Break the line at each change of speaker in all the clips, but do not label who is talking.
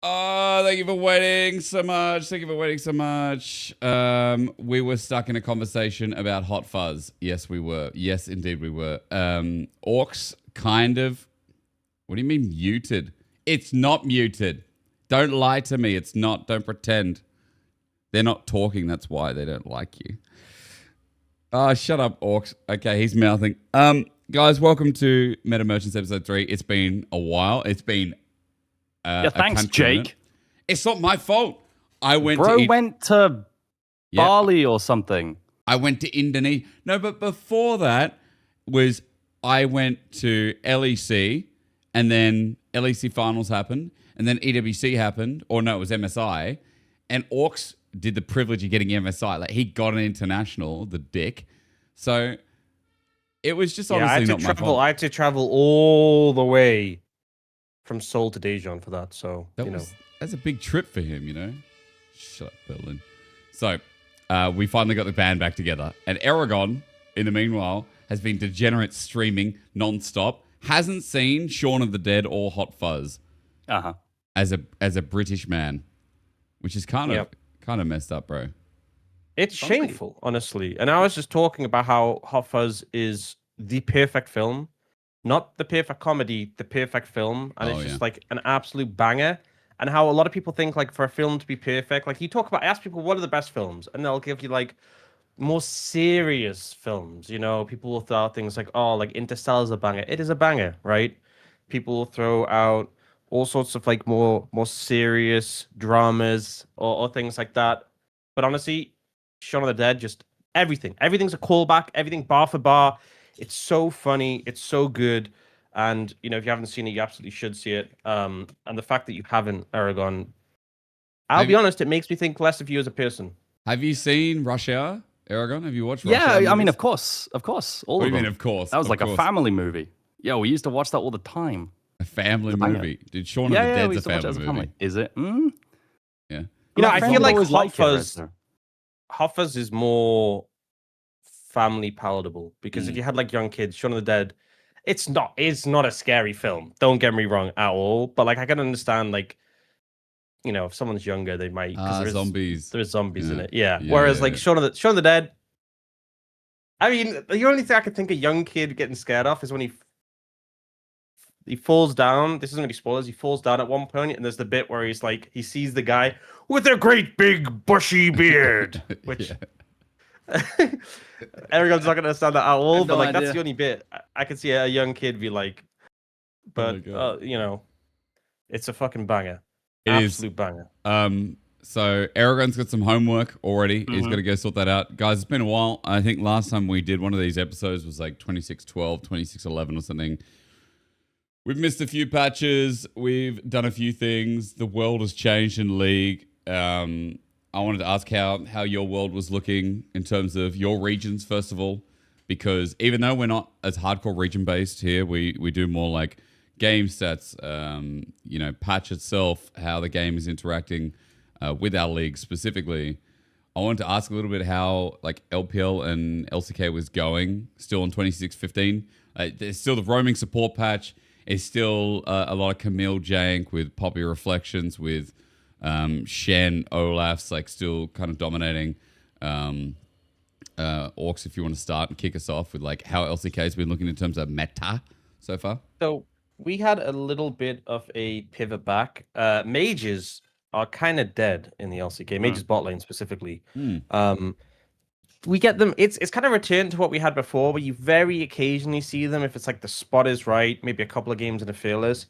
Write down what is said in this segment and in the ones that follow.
Oh, thank you for waiting so much. Thank you for waiting so much. We were stuck in a conversation about Hot Fuzz. Yes, we were. Yes, indeed, we were. Aux, kind of. What do you mean muted? It's not muted. Don't lie to me. It's not. Don't pretend. They're not talking. That's why they don't like you. Oh, shut up, Aux. Okay, he's mouthing. Guys, welcome to Meta Merchants episode 3. It's been a while. It's been
thanks, Jake.
It's not my fault. I went
went to Bali or something.
I went to Indonesia. No, but before that was I went to LEC, and then LEC finals happened, and then EWC happened, or no, it was MSI, and Aux did the privilege of getting MSI. Like, he got an international, the dick. So it was just honestly not my fault.
I had to travel all the way from Seoul to Daejeon for that. So,
that's a big trip for him, you know? Shut up, Berlin. So we finally got the band back together. And Eragon, in the meanwhile, has been degenerate streaming non-stop. Hasn't seen Shaun of the Dead or Hot Fuzz.
Uh-huh.
As a British man. Which is kind of messed up, bro.
It's shameful, honestly. And I was just talking about how Hot Fuzz is the perfect film. Not the perfect comedy, the perfect film. And it's just like an absolute banger. And how a lot of people think, like, for a film to be perfect, like, you talk about, ask people what are the best films, and they'll give you like more serious films. You know, people will throw out things like, oh, like Interstellar's a banger. It is a banger, right? People will throw out all sorts of like more serious dramas or things like that. But honestly, Shaun of the Dead, just everything. Everything's a callback, everything bar for bar. It's so funny. It's so good. And, you know, if you haven't seen it, you absolutely should see it. And the fact that you haven't, Eragon, I'll be honest, it makes me think less of you as a person.
Have you seen Rush Hour, Eragon? Have you watched Rush Hour?
Yeah,
movies?
I mean, of course. All
what
of
do you
them.
mean, of course?
That was like a family movie. Yeah, we used to watch that all the time.
A family movie? Dude, Shaun of the Dead's a family movie.
Is it?
Yeah.
You know, I feel like Hot Fuzz is more family palatable, because if you had like young kids, Shaun of the Dead, it's not a scary film. Don't get me wrong at all. But like, I can understand, like, you know, if someone's younger, they might, because
zombies.
There's zombies in it. Yeah. Whereas like Shaun of the Dead, I mean, the only thing I can think a young kid getting scared off is when he falls down. This isn't going to be spoilers. He falls down at one point, and there's the bit where he's like, he sees the guy with a great big bushy beard, which everyone's not going to understand that at all. But like, that's the only bit I could see a young kid be like. But you know, it's a fucking banger. Absolute banger.
So Eragon's got some homework already. He's got to go sort that out. Guys, it's been a while. I think last time we did one of these episodes was like 2612, 2611 or something. We've missed a few patches. We've done a few things. The world has changed in League. I wanted to ask how your world was looking in terms of your regions, first of all, because even though we're not as hardcore region-based here, we do more like game stats, you know, patch itself, how the game is interacting with our league specifically. I wanted to ask a little bit how like LPL and LCK was going still on 2615. There's still the roaming support patch. It's still a lot of Camille jank with Poppy Reflections, with Shen, Olaf's like still kind of dominating. Aux, if you want to start and kick us off with like how LCK has been looking in terms of meta so far.
So we had a little bit of a pivot back. Mages are kind of dead in the LCK. Mages bot lane specifically. We get them. It's kind of returned to what we had before, where you very occasionally see them if it's like the spot is right, maybe a couple of games in a fearless.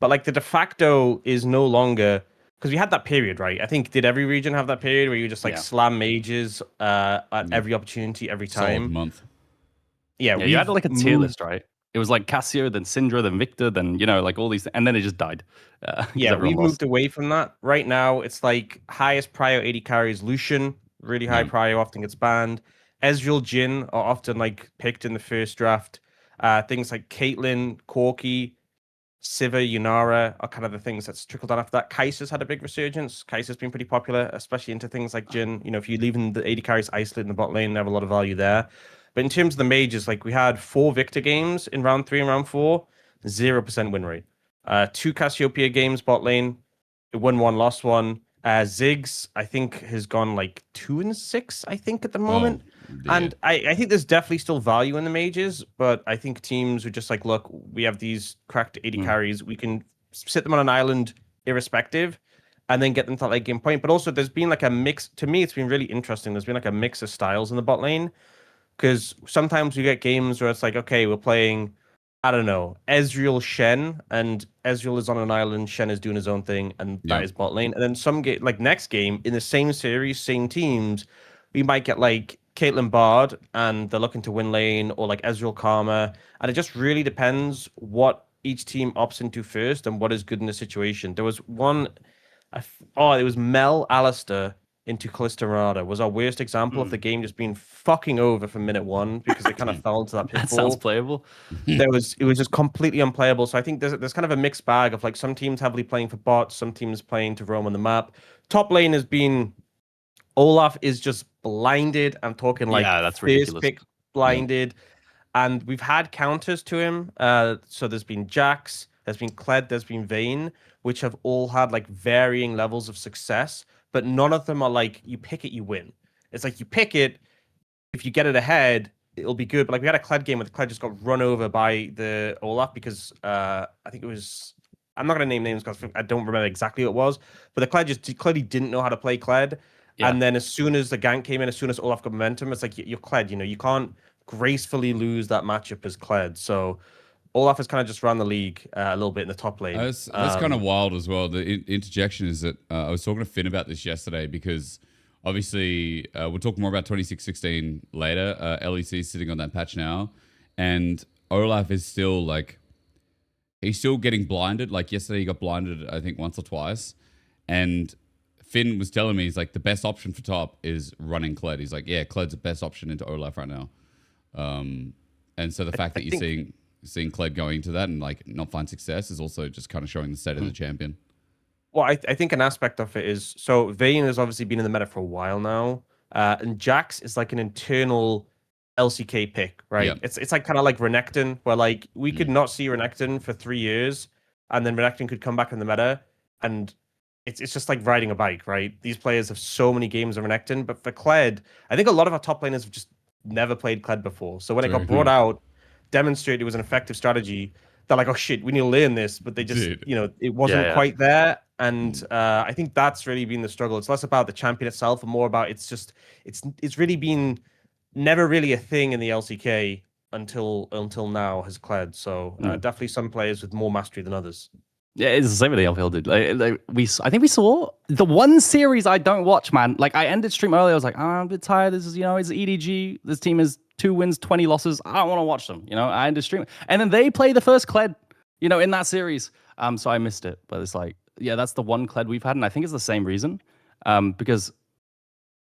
But like the de facto is no longer, because we had that period, right? I think, did every region have that period where you just like slam mages at every opportunity, every time?
Solid month.
Yeah,
you had like a tier list, right? It was like Cassio, then Syndra, then Victor, then, you know, like all these, and then it just died.
Yeah, we moved away from that. Right now, it's like highest prio 80 carries Lucian, really high prio, often gets banned. Ezreal, Jhin are often like picked in the first draft. Things like Caitlyn, Corki, Sivir, Yunara are kind of the things that's trickled down after that. Kai'Sa's had a big resurgence. Kai'Sa's been pretty popular, especially into things like Jhin. You know, if you're leaving the 80 carries isolated in the bot lane, they have a lot of value there. But in terms of the mages, like we had 4 Victor games in round 3 and round 4, 0% win rate. 2 Cassiopeia games bot lane. won one, lost one. Ziggs, I think, has gone like 2-6, I think, at the moment. And I think there's definitely still value in the mages, but I think teams are just like, look, we have these cracked 80 carries. We can sit them on an island irrespective and then get them to that late game point. But also there's been like a mix. To me, it's been really interesting. There's been like a mix of styles in the bot lane, because sometimes we get games where it's like, okay, we're playing, I don't know, Ezreal Shen, and Ezreal is on an island, Shen is doing his own thing, and that is bot lane. And then some game, like next game, in the same series, same teams, we might get like Caitlyn Bard, and they're looking to win lane, or like Ezreal Karma, and it just really depends what each team opts into first and what is good in the situation. There was one, it was Mel Alistair into Kalista Renata was our worst example of the game just being fucking over from minute one, because it kind of fell into that pitfall.
That sounds playable.
It was just completely unplayable. So I think there's kind of a mixed bag of like some teams heavily playing for bots, some teams playing to roam on the map. Top lane has been, Olaf is just blinded. I'm talking like
that's ridiculous.
Pick blinded. And we've had counters to him. So there's been Jax, there's been Kled, there's been Vayne, which have all had like varying levels of success, but none of them are like, you pick it, you win. It's like you pick it, if you get it ahead, it'll be good. But like we had a Kled game where the Kled just got run over by the Olaf because I think it was, I'm not going to name names because I don't remember exactly what it was, but the Kled just clearly didn't know how to play Kled. Yeah. And then as soon as the gank came in, as soon as Olaf got momentum, it's like you're Kled, you know, you can't gracefully lose that matchup as Kled. So Olaf has kind of just run the league a little bit in the top lane.
That's kind of wild as well. The interjection is that I was talking to Finn about this yesterday, because obviously we'll talk more about 26-16 later. LEC is sitting on that patch now, and Olaf is still like, he's still getting blinded. Like yesterday he got blinded, I think, once or twice. And Finn was telling me, he's like, the best option for top is running Kled. He's like, yeah, Kled's the best option into Olaf right now. And so the fact that you're seeing Kled going into that and like not find success is also just kind of showing the state of the champion.
Well, I think an aspect of it is, so Vayne has obviously been in the meta for a while now, and Jax is like an internal LCK pick, right? Yeah. It's like kind of like Renekton, where like we could not see Renekton for 3 years, and then Renekton could come back in the meta, and it's just like riding a bike, right? These players have so many games of Renekton, but for Kled, I think a lot of our top laners have just never played Kled before. So when it got brought out, demonstrated it was an effective strategy, they're like, oh shit, we need to learn this, but they just, you know, it wasn't quite there. And I think that's really been the struggle. It's less about the champion itself and more about it's really been never really a thing in the LCK until now has Kled. So definitely some players with more mastery than others.
Yeah, it's the same with the LPL, dude. I think we saw the one series I don't watch, man. Like I ended stream early, I was like, I'm a bit tired. This is, you know, it's EDG. This team is 2 wins, 20 losses. I don't want to watch them. You know, I ended stream, and then they play the first Kled, you know, in that series. So I missed it. But it's like, yeah, that's the one Kled we've had, and I think it's the same reason, because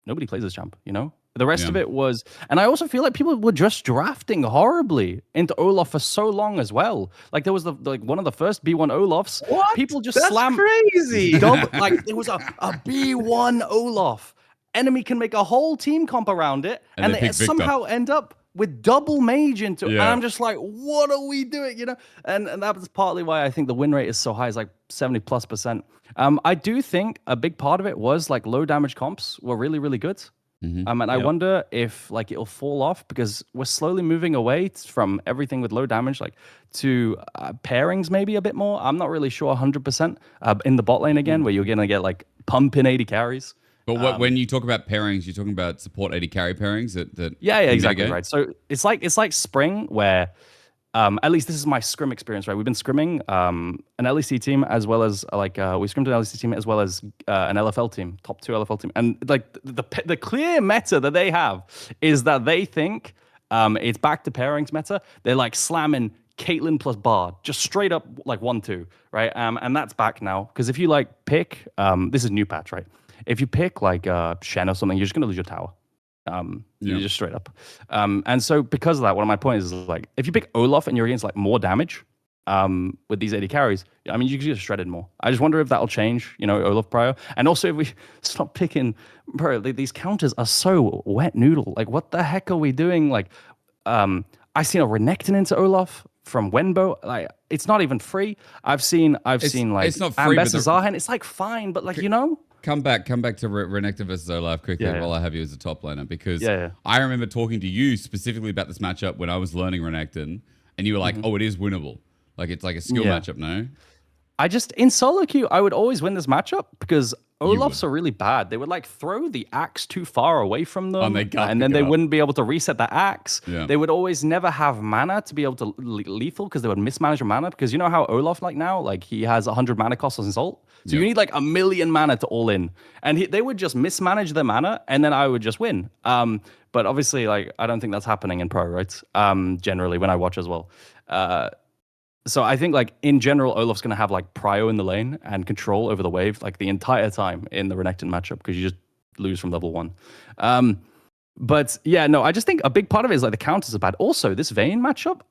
nobody plays this champ. You know, the rest of it was, and I also feel like people were just drafting horribly into Olaf for so long as well. Like there was one of the first B1 Olafs.
What?
People just
That's crazy.
Like there was a B1 Olaf. Enemy can make a whole team comp around it, and they somehow end up with double mage into it. And I'm just like, what are we doing? You know, and that was partly why I think the win rate is so high. It's like 70+%. I do think a big part of it was like low damage comps were really, really good. And I wonder if like it'll fall off, because we're slowly moving away from everything with low damage, like to pairings maybe a bit more. I'm not really sure 100% in the bot lane again, where you're gonna get like pump in 80 carries.
But when you talk about pairings, you're talking about support 80 carry pairings that
yeah, exactly right. So it's like spring, where at least this is my scrim experience, right? We've been scrimming an LEC team as well as like we scrimmed an LEC team as well as an LFL team, top 2 LFL team, and like the clear meta that they have is that they think it's back to pairings meta. They're like slamming Caitlyn plus Bard, just straight up like 1-2, right? And that's back now, because if you like pick, this is new patch, right? If you pick like Shen or something, you're just gonna lose your tower. You're just straight up. And so because of that, one of my points is like, if you pick Olaf and you're against like more damage with these 80 carries, I mean, you can get shredded more. I just wonder if that'll change, you know, Olaf Prio. And also if we stop picking, bro, these counters are so wet noodle. Like, what the heck are we doing? Like, I seen a Renekton into Olaf from Wenbo. Like, it's not even free. I've seen like
it's not free,
Ambessa Zahen. It's like fine, but like
Come back to Renekton versus Olaf quickly while I have you as a top laner, because I remember talking to you specifically about this matchup when I was learning Renekton, and you were like, "Oh, it is winnable. Like it's like a skill matchup." No,
I just in solo queue I would always win this matchup because Olafs are really bad. They would like throw the axe too far away from them, and then they wouldn't be able to reset the axe.
Yeah.
They would always never have mana to be able to lethal because they would mismanage your mana. Because you know how Olaf like now, like he has 100 mana cost on his ult, so you need like 1,000,000 mana to all in, and they would just mismanage their mana, and then I would just win. But obviously, like I don't think that's happening in pro, right? Generally, when I watch as well. So I think like in general, Olaf's going to have like prio in the lane and control over the wave like the entire time in the Renekton matchup because you just lose from level 1. But yeah, no, I just think a big part of it is like the counters are bad. Also, this Vayne matchup,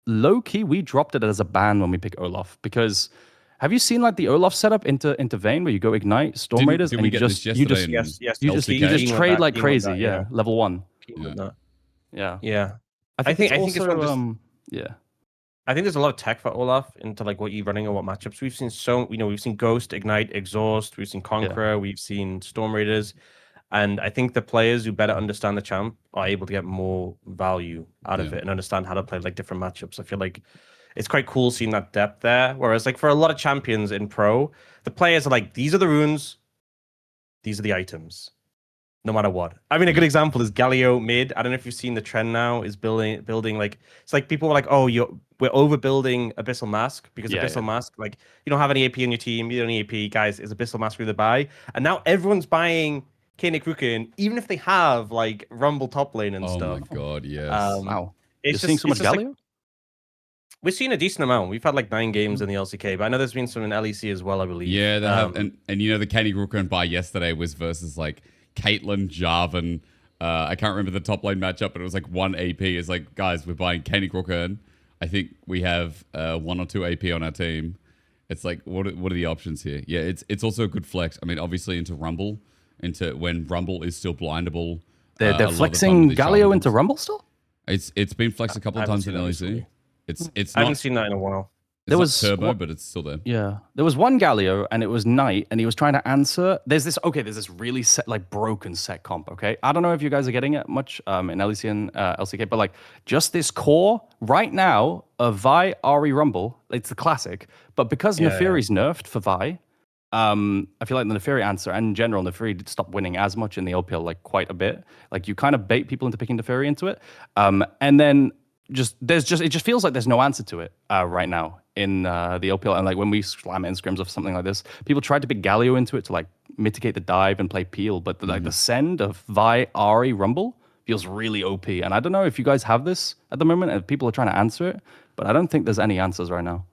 low key, we dropped it as a ban when we pick Olaf because have you seen like the Olaf setup into Vayne where you go ignite Storm Raiders and you just trade like crazy, level 1.
Yeah. I think it's also I think there's a lot of tech for Olaf into like what you're running and what matchups. We've seen we've seen Ghost, Ignite, Exhaust, we've seen Conqueror, we've seen Storm Raiders, and I think the players who better understand the champ are able to get more value out of it and understand how to play like different matchups. I feel like it's quite cool seeing that depth there. Whereas like for a lot of champions in pro, the players are like, these are the runes, these are the items. No matter what. I mean, a good example is Galio Mid. I don't know if you've seen the trend now is building like it's like people were like, oh, we're overbuilding Abyssal Mask because Abyssal Mask, like you don't have any AP in your team, you don't need AP, guys. Is Abyssal Mask through the buy? And now everyone's buying Kanik Rukin, even if they have like Rumble top lane and stuff.
Oh my god, yes.
Wow. You're seeing so much Galio?
Like, we've seen a decent amount. We've had like 9 games in the LCK, but I know there's been some in LEC as well, I believe.
Yeah, they have, and you know the Kanik Rukin buy yesterday was versus like Caitlyn, Jarvan. I can't remember the top lane matchup, but it was like 1 AP. It's like, guys, we're buying Kanik Rukin. I think we have 1 or 2 AP on our team. It's like, what are the options here? Yeah, it's also a good flex. I mean, obviously into Rumble, into when Rumble is still blindable.
They're flexing Galio into Rumble still?
It's been flexed a couple of times in LEC. It's
I haven't seen that in a while.
There was turbo, but it's still there.
Yeah, there was one Galio, and it was Knight, and he was trying to answer. There's this really set, like broken set comp. Okay, I don't know if you guys are getting it much in LEC and LCK, but like just this core right now of Vi, Ahri, Rumble. It's the classic, but because Neferi's nerfed for Vi, I feel like the Neferi answer and in general Neferi did stop winning as much in the LPL, like quite a bit. Like you kind of bait people into picking Neferi into it, and then it just feels like there's no answer to it right now in the LPL. And like when we slam it in scrims or something like this, people tried to pick Galio into it to like mitigate the dive and play Peel, but the send of Vi, Ahri, Rumble feels really OP. And I don't know if you guys have this at the moment and people are trying to answer it, but I don't think there's any answers right now.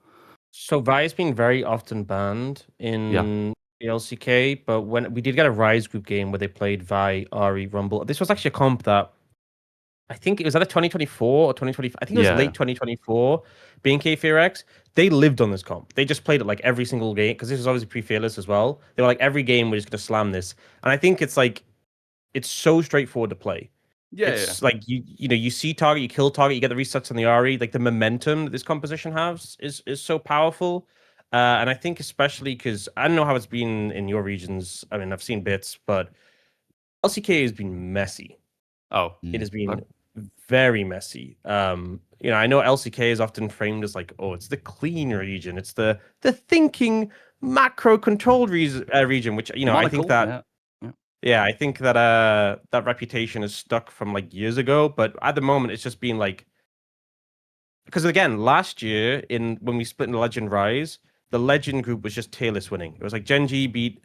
So Vi has been very often banned in the LCK, but when we did get a Rise group game where they played Vi, Ahri, Rumble, this was actually a comp that I think it was either 2024 or 2025. I think it was late 2024. BNK Steraks, they lived on this comp. They just played it like every single game because this was obviously pre-fearless as well. They were like, every game we're just gonna slam this, and I think it's like it's so straightforward to play. It's like you see target, you kill target, you get the resets on the Ahri. Like the momentum that this composition has is so powerful. And I think especially because I don't know how it's been in your regions. I mean, I've seen bits, but LCK has been messy. It has been very messy. I know LCK is often framed as like, oh, it's the clean region, it's the thinking macro controlled region, which I think that I think that that reputation is stuck from like years ago. But at the moment, it's just been like, because again, last year when we split in the Legend Rise, the Legend group was just tier list winning. It was like Gen.G beat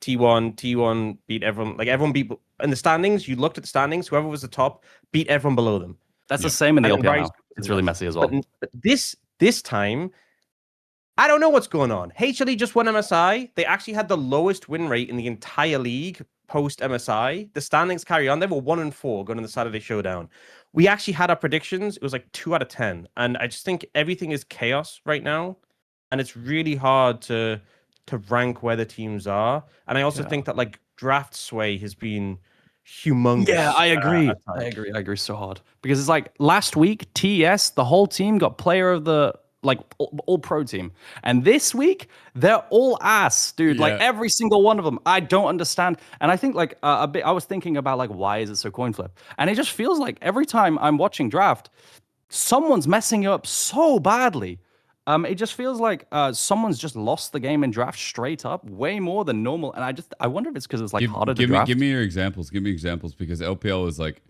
T1 beat everyone. Like everyone beat in the standings. You looked at the standings. Whoever was the top beat everyone below them.
That's the same in the LPL now. It's really messy as well.
But this time, I don't know what's going on. HLE just won MSI. They actually had the lowest win rate in the entire league post MSI. The standings carry on. They were 1-4 going to the Saturday Showdown. We actually had our predictions. It was like 2 out of 10, and I just think everything is chaos right now, and it's really hard to rank where the teams are. And I also think that like draft sway has been humongous.
Yeah, I agree. I agree so hard because it's like last week, TES, the whole team got player of the all pro team, and this week they're all ass, dude. Like every single one of them. I don't understand, and I think like a bit. I was thinking about like why is it so coin flip, and it just feels like every time I'm watching draft, someone's messing it up so badly. It just feels like someone's just lost the game in draft straight up, way more than normal. And I wonder if it's because it's like harder to draft.
Give me your examples. Give me examples because LPL is like,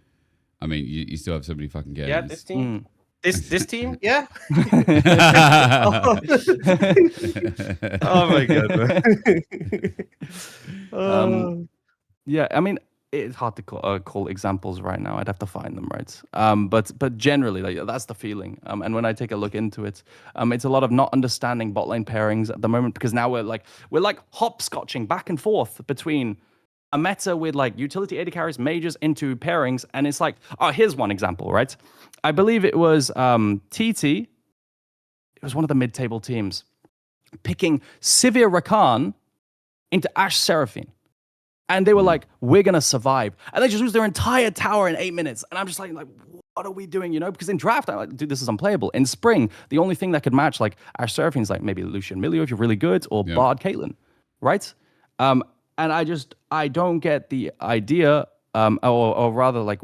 I mean, you still have so many fucking games.
Yeah, this team. This team, yeah. Oh my god.
Yeah, I mean, it's hard to call examples right now. I'd have to find them, right? But generally, like, that's the feeling. And when I take a look into it, it's a lot of not understanding bot lane pairings at the moment because now we're like hopscotching back and forth between a meta with like utility AD carries, mages into pairings, and it's like, oh, here's one example, right? I believe it was TT. It was one of the mid-table teams picking Sivir Rakan into Ashe Seraphine. And they were like, we're going to survive. And they just lose their entire tower in 8 minutes. And I'm just like, what are we doing, you know? Because in draft, I'm like, dude, this is unplayable. In spring, the only thing that could match like Ashe Seraphine is like maybe Lucian Milio if you're really good, or Bard Caitlyn, right? And I don't get the idea, or rather like,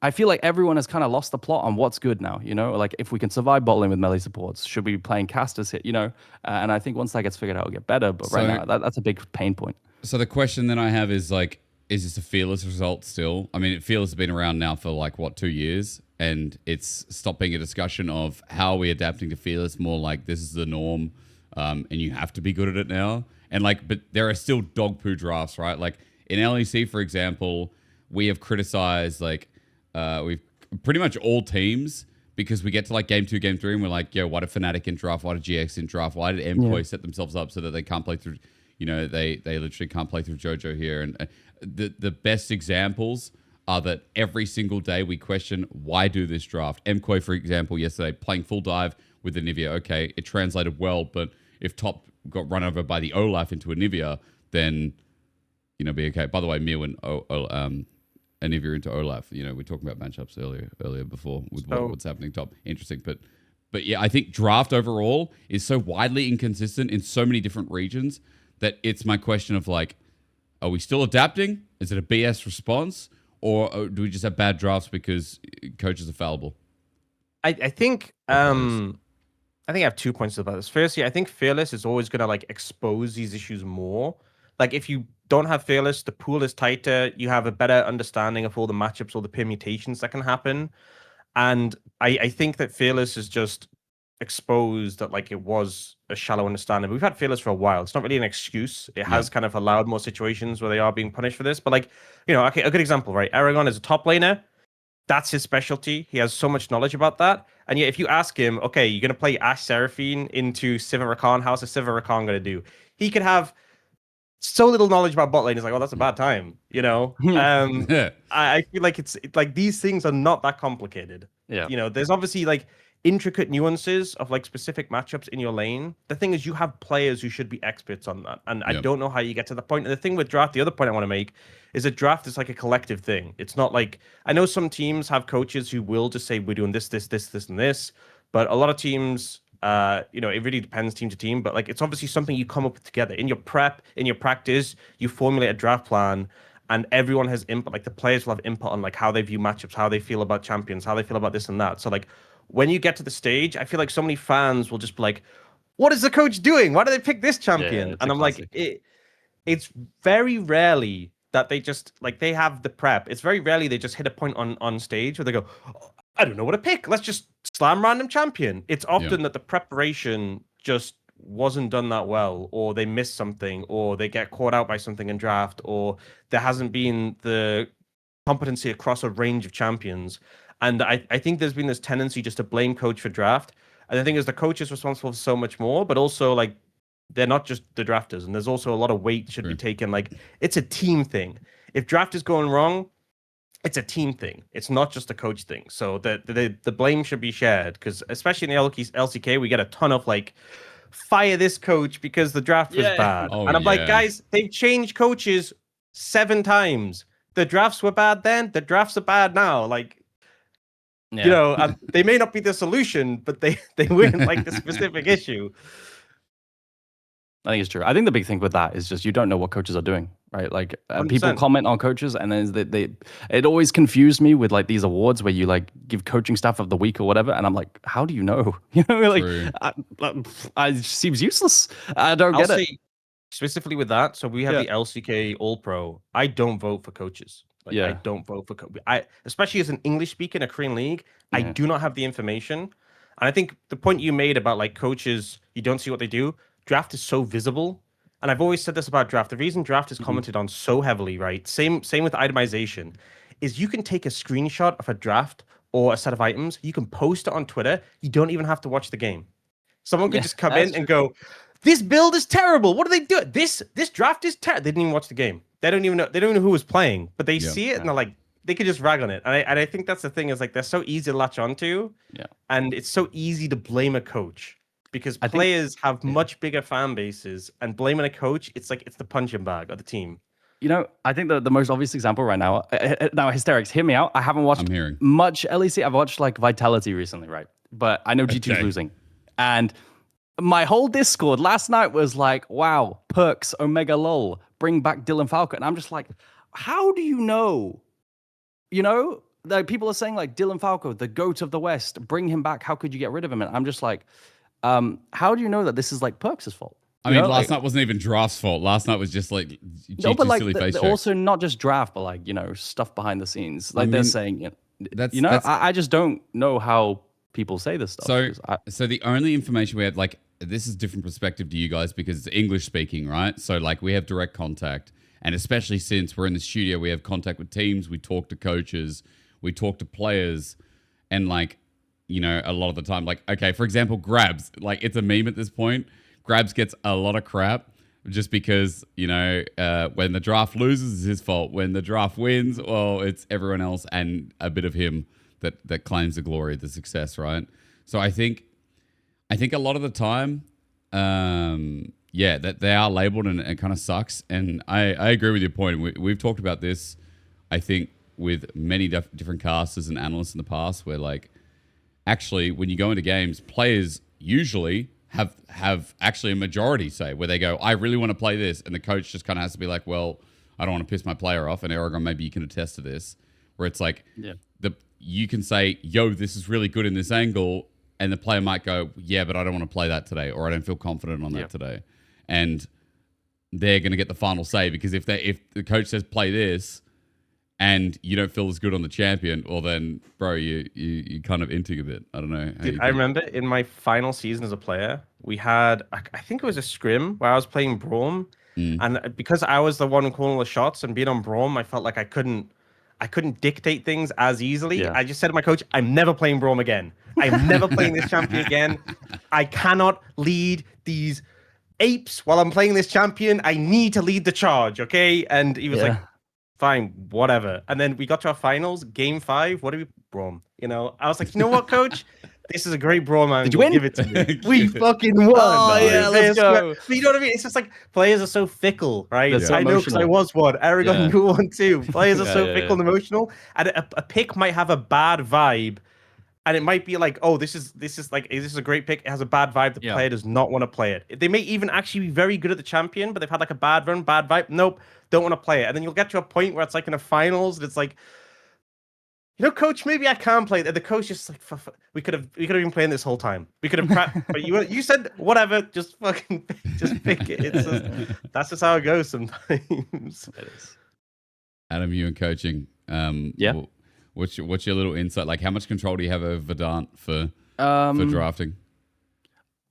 I feel like everyone has kind of lost the plot on what's good now, you know? Like, if we can survive bot lane with melee supports, should we be playing casters here, you know? And I think once that gets figured out, it'll get better. But right now, that's a big pain point.
So the question then I have is, like, is this a Fearless result still? I mean, Fearless has been around now for, like, what, 2 years? And it's stopped being a discussion of how are we adapting to Fearless, more like this is the norm, and you have to be good at it now. And, like, but there are still dog poo drafts, right? Like, in LEC, for example, we have criticized, like, we've pretty much all teams because we get to like game 2, game 3, and we're like, why did Fnatic in draft? Why did GX in draft? Why did MKOI set themselves up so that they can't play through, you know, they literally can't play through JoJo here. And the best examples are that every single day we question, why do this draft? MKOI, for example, yesterday playing full dive with the Nivea. Okay, it translated well, but if top got run over by the Olaf into a Nivea, then, you know, be okay. By the way, Mew and if you're into Olaf, you know, we're talking about matchups earlier before with what's happening top. Interesting. But yeah, I think draft overall is so widely inconsistent in so many different regions that it's my question of like, are we still adapting? Is it a BS response? Or do we just have bad drafts because coaches are fallible?
I think I have 2 points about this. Firstly, I think Fearless is always going to like expose these issues more. Like, if you don't have Fearless, the pool is tighter. You have a better understanding of all the matchups, all the permutations that can happen. And I think that Fearless is just exposed that like it was a shallow understanding. We've had Fearless for a while. It's not really an excuse. It has kind of allowed more situations where they are being punished for this. But like, you know, okay, a good example, right? Eragon is a top laner. That's his specialty. He has so much knowledge about that. And yet, if you ask him, okay, you're going to play Ashe Seraphine into Sivir Rakan, how's a Sivir Rakan going to do? He could have so little knowledge about bot lane. It's like, oh, that's a bad time, you know? I feel like it's like these things are not that complicated.
Yeah.
You know, there's obviously like intricate nuances of like specific matchups in your lane. The thing is, you have players who should be experts on that. And I don't know how you get to the point. And the thing with draft, the other point I want to make is that draft is like a collective thing. It's not like, I know some teams have coaches who will just say, we're doing this, and this. But a lot of teams, you know, it really depends team to team, but like it's obviously something you come up with together in your prep, in your practice. You formulate a draft plan, and everyone has input. Like the players will have input on like how they view matchups, how they feel about champions, how they feel about this and that. So like when you get to the stage, I feel like so many fans will just be like, "What is the coach doing? Why do they pick this champion?"
Yeah,
and I'm
classic.
like, it's very rarely that they just like they have the prep. It's very rarely they just hit a point on stage where they go, oh, I don't know what to pick. Let's just slam random champion. It's often that the preparation just wasn't done that well, or they missed something, or they get caught out by something in draft, or there hasn't been the competency across a range of champions. And I think there's been this tendency just to blame coach for draft. And the thing is, the coach is responsible for so much more, but also like they're not just the drafters. And there's also a lot of weight should be taken. Like it's a team thing. If draft is going wrong, it's a team thing. It's not just a coach thing. So the blame should be shared, because especially in the LCK, we get a ton of like, fire this coach because the draft was bad. And I'm like, guys, they've changed coaches 7 times. the drafts were bad then. The drafts are bad now. Like,
Yeah.
you know, they may not be the solution, but they weren't like the specific issue.
I think it's true. I think the big thing with that is just you don't know what coaches are doing, right? Like people
100%.
comment on coaches, and then it always confused me with like these awards where you like give coaching staff of the week or whatever, and I'm like, how do you know? You know, like it seems useless. I don't get it.
Specifically with that, so we have the LCK All Pro. I don't vote for coaches. Like, I don't vote for especially as an English speaker in a Korean league, I do not have the information. And I think the point you made about like coaches, you don't see what they do. Draft is so visible, and I've always said this about draft. The reason draft is commented on so heavily, right? Same with itemization, is you can take a screenshot of a draft or a set of items, you can post it on Twitter. You don't even have to watch the game. Someone could just come in and go, "This build is terrible. What do they do? This draft is terrible." They didn't even watch the game. They don't even know who was playing, but they see it and they're like, they could just rag on it. And I think that's the thing, is like they're so easy to latch onto, and it's so easy to blame a coach. Because players have much bigger fan bases, and blaming a coach, it's like it's the punching bag of the team.
You know, I think the most obvious example right now, Hysterics, hear me out. I haven't watched much LEC. I've watched like Vitality recently, right? But I know G2's losing. And my whole Discord last night was like, wow, Perks, Omega LOL, bring back Dylan Falco. And I'm just like, how do you know? You know, like people are saying like Dylan Falco, the GOAT of the West, bring him back. How could you get rid of him? And I'm just like, how do you know that this is like Perks' fault?
I mean, last night wasn't even Draft's fault. Last night was just like
no, but like
silly face
also not just Draft, but like, you know, stuff behind the scenes. Like they're saying, I just don't know how people say this stuff.
So the only information we have, like, this is different perspective to you guys because it's English speaking, right? So like we have direct contact, and especially since we're in the studio, we have contact with teams, we talk to coaches, we talk to players, and like, you know, a lot of the time, like, okay, for example, Grabs, like it's a meme at this point. Grabs gets a lot of crap just because, you know, when the draft loses, it's his fault. When the draft wins, well, it's everyone else and a bit of him that claims the glory, the success, right? So I think a lot of the time, that they are labeled and it kind of sucks. And I agree with your point. We've talked about this, I think, with many different casters and analysts in the past where, like, actually, when you go into games, players usually have actually a majority say where they go, I really want to play this. And the coach just kind of has to be like, well, I don't want to piss my player off. And Eragon, maybe you can attest to this, where it's like, you can say, yo, this is really good in this angle. And the player might go, yeah, but I don't want to play that today, or I don't feel confident on that today. And they're going to get the final say, because if the coach says play this and you don't feel as good on the champion, well then, bro, you kind of inting a bit. I don't know.
Dude, I remember in my final season as a player, we had, I think it was a scrim where I was playing Braum. And because I was the one calling the shots and being on Braum, I felt like I couldn't dictate things as easily. I just said to my coach, I'm never playing Braum again. I'm never playing this champion again. I cannot lead these apes while I'm playing this champion. I need to lead the charge, okay? And he was like, fine, whatever. And then we got to our finals, game 5. What did we Braum? You know, I was like, you know what, coach? This is a great Braum angle.
Did you win?
Give it to me. We fucking won.
Oh, yeah, let's go.
But you know what I mean? It's just like players are so fickle, right?
So
I know because I was one. Eragon, you were one too. Players are so fickle and emotional. And a pick might have a bad vibe. And it might be like, oh, this is a great pick. It has a bad vibe. The player does not want to play it. They may even actually be very good at the champion, but they've had like a bad run, bad vibe. Nope, don't want to play it. And then you'll get to a point where it's like in a finals, and it's like, you know, coach, maybe I can play it. The coach just like, we could have been playing this whole time. We could have prepped, but you said whatever, just fucking just pick it. It's just, that's just how it goes sometimes. It is.
Adam, you and coaching. What's your little insight? Like, how much control do you have over Verdant for drafting?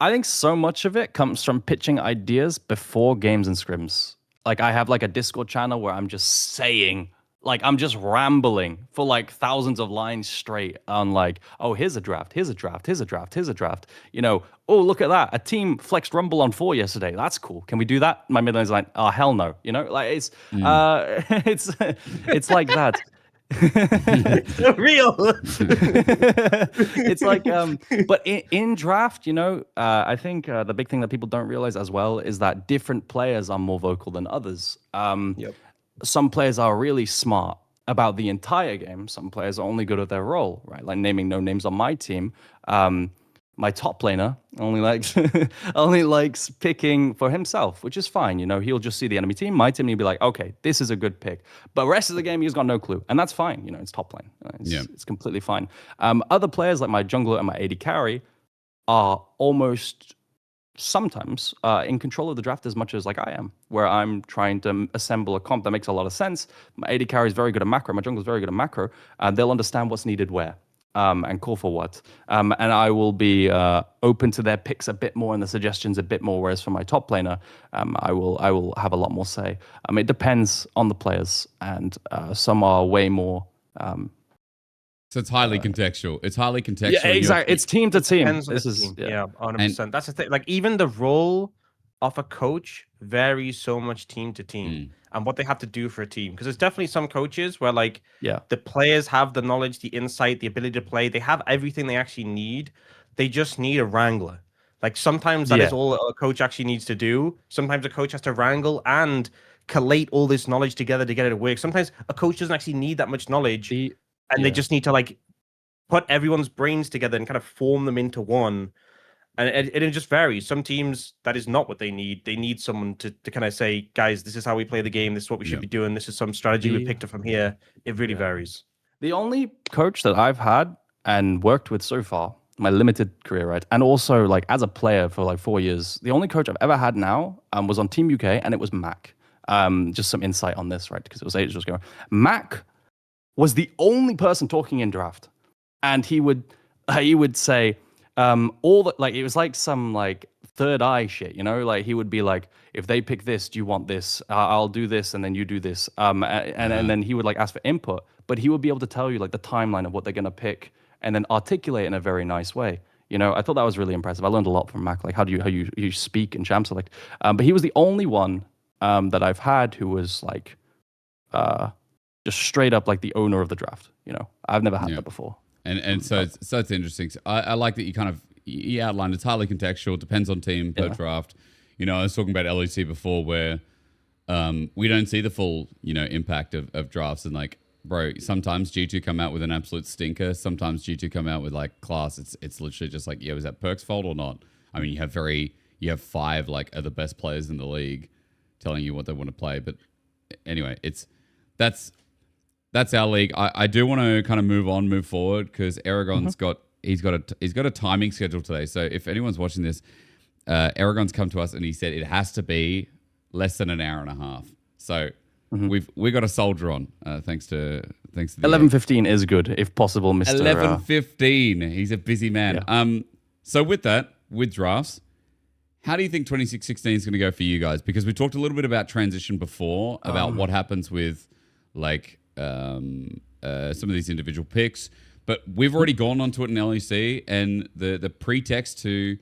I think so much of it comes from pitching ideas before games and scrims. Like, I have like a Discord channel where I'm just saying, like, I'm just rambling for like thousands of lines straight on like, oh, here's a draft, here's a draft, here's a draft, here's a draft. You know, oh, look at that. A team flexed Rumble on 4 yesterday. That's cool. Can we do that? My middle is like, oh, hell no. You know, like it's like that.
It's so real.
It's like but in draft, you know, I think the big thing that people don't realize as well is that different players are more vocal than others. some players are really smart about the entire game. Some players are only good at their role, right? Like naming no names on my team. My top laner only likes picking for himself, which is fine. You know, he'll just see the enemy team, my team, and he'll be like, okay, this is a good pick. But the rest of the game, he's got no clue, and that's fine. You know, it's top lane. It's completely fine. Other players like my jungler and my AD carry are almost sometimes in control of the draft as much as like I am, where I'm trying to assemble a comp that makes a lot of sense. My AD carry is very good at macro. My jungler is very good at macro. They'll understand what's needed where. And call for what. And I will be open to their picks a bit more and the suggestions a bit more. Whereas for my top laner, I will have a lot more say. It depends on the players, and some are way more.
So it's highly contextual. It's highly contextual.
Yeah, exactly. It's team to team.
This is 100%. That's the thing. Like even the role of a coach varies so much team to team. And what they have to do for a team. Because there's definitely some coaches where like the players have the knowledge, the insight, the ability to play. They have everything they actually need. They just need a wrangler. Like sometimes that is all a coach actually needs to do. Sometimes a coach has to wrangle and collate all this knowledge together to get it to work. Sometimes a coach doesn't actually need that much knowledge. And they just need to like put everyone's brains together and kind of form them into one. And it just varies. Some teams, that is not what they need. They need someone to kind of say, guys, this is how we play the game. This is what we should be doing. This is some strategy we picked up from here. It really varies.
The only coach that I've had and worked with so far, my limited career, right? And also like as a player for like 4 years, the only coach I've ever had now was on Team UK, and it was Mac. Just some insight on this, right? Because it was ages ago. Mac was the only person talking in draft. And he would say, all that, like it was like some like third eye shit, you know, like he would be like, if they pick this, do you want this? I'll do this, and then you do this, and then he would like ask for input, but he would be able to tell you like the timeline of what they're gonna pick and then articulate in a very nice way. You know, I thought that was really impressive. I learned a lot from Mac, like how you speak in Champ Select. But he was the only one that I've had who was like just straight up like the owner of the draft. You know, I've never had that before.
And so it's interesting. So I like that you outlined it's highly contextual, depends on team per draft. You know, I was talking about LEC before where we don't see the full, you know, impact of drafts, and like, bro, sometimes G2 come out with an absolute stinker. Sometimes G2 come out with like class. It's literally just like, is that Perk's fault or not? I mean, you have 5 like are the best players in the league telling you what they want to play. But anyway, that's our league. I do want to kind of move forward because Eragon's got a timing schedule today. So if anyone's watching this, Eragon's come to us and he said it has to be less than an hour and a half. So we got a soldier on. Thanks to
11:15 is good if possible, Mr.
11:15. He's a busy man. Yeah. So with drafts, how do you think 26-16 is going to go for you guys? Because we talked a little bit about transition before, about what happens with like some of these individual picks, but we've already gone onto it in LEC, and the pretext to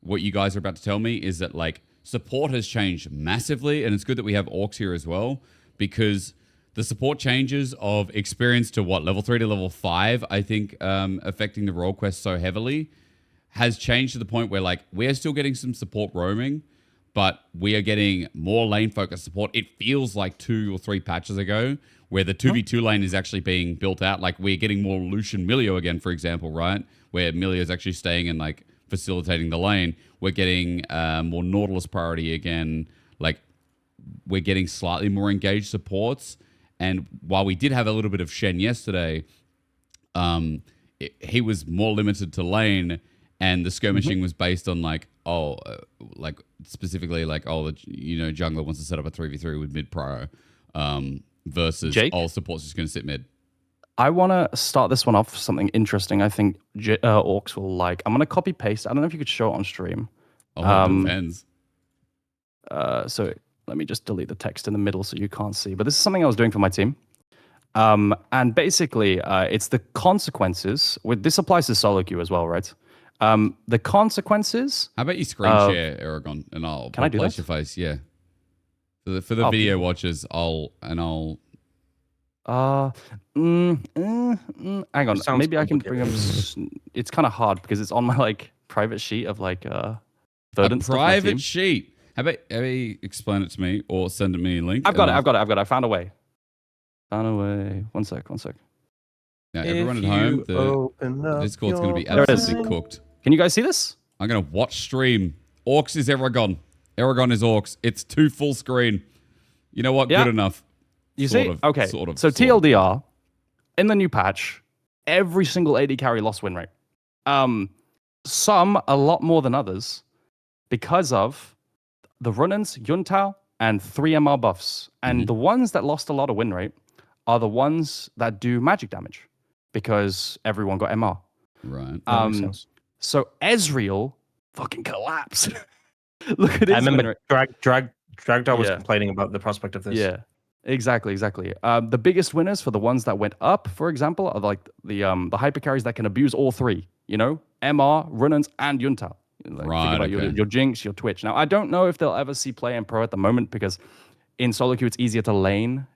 what you guys are about to tell me is that like support has changed massively, and it's good that we have Aux here as well, because the support changes of experience to level 3 to level 5, I think affecting the role quest so heavily has changed to the point where like we're still getting some support roaming, but we are getting more lane focused support. It feels like 2 or 3 patches ago where the 2v2 lane is actually being built out. Like we're getting more Lucian Milio again, for example, right? Where Milio is actually staying and like facilitating the lane. We're getting more Nautilus priority again. Like we're getting slightly more engaged supports. And while we did have a little bit of Shen yesterday, he was more limited to lane, and the skirmishing was based on like, specifically like, jungler wants to set up a 3v3 with mid prio. Versus
Jake?
all support's just going to sit mid.
I want to start this one off with something interesting. I think Aux will like. I'm going to copy paste. I don't know if you could show it on stream.
Oh, depends.
So let me just delete the text in the middle so you can't see. But this is something I was doing for my team. And basically, it's the consequences. This applies to solo queue as well, right? The consequences.
How about you screen share, Eragon, and I'll place your face. Yeah. For the video watchers, I'll. Hang on.
Maybe I can bring up. It's kind of hard because it's on my like private sheet of like
verdant stuff. Private sheet. How about you explain it to me or send me a link?
I've got it. I found a way. away. One sec.
Now, everyone at home, the Discord's going to be absolutely cooked.
Can you guys see this?
I'm going to watch stream. Aux is Eragon. Eragon is Aux. It's 2 full screen. You know what?
Yeah.
Good enough.
You see? Okay. So TLDR, in the new patch, every single AD carry lost win rate. Some a lot more than others because of the run-ins, Yuntao, and 3 MR buffs. And the ones that lost a lot of win rate are the ones that do magic damage because everyone got MR.
Right.
So Ezreal fucking collapsed. Look at his
I remember
Dragdar
was complaining about the prospect of this.
Yeah, exactly. The biggest winners for the ones that went up, for example, are like the hyper carries that can abuse all 3. You know, MR, run-ins, and Yuntao. Like,
right.
Think about your Jinx, your Twitch. Now, I don't know if they'll ever see play in pro at the moment because in solo queue it's easier to lane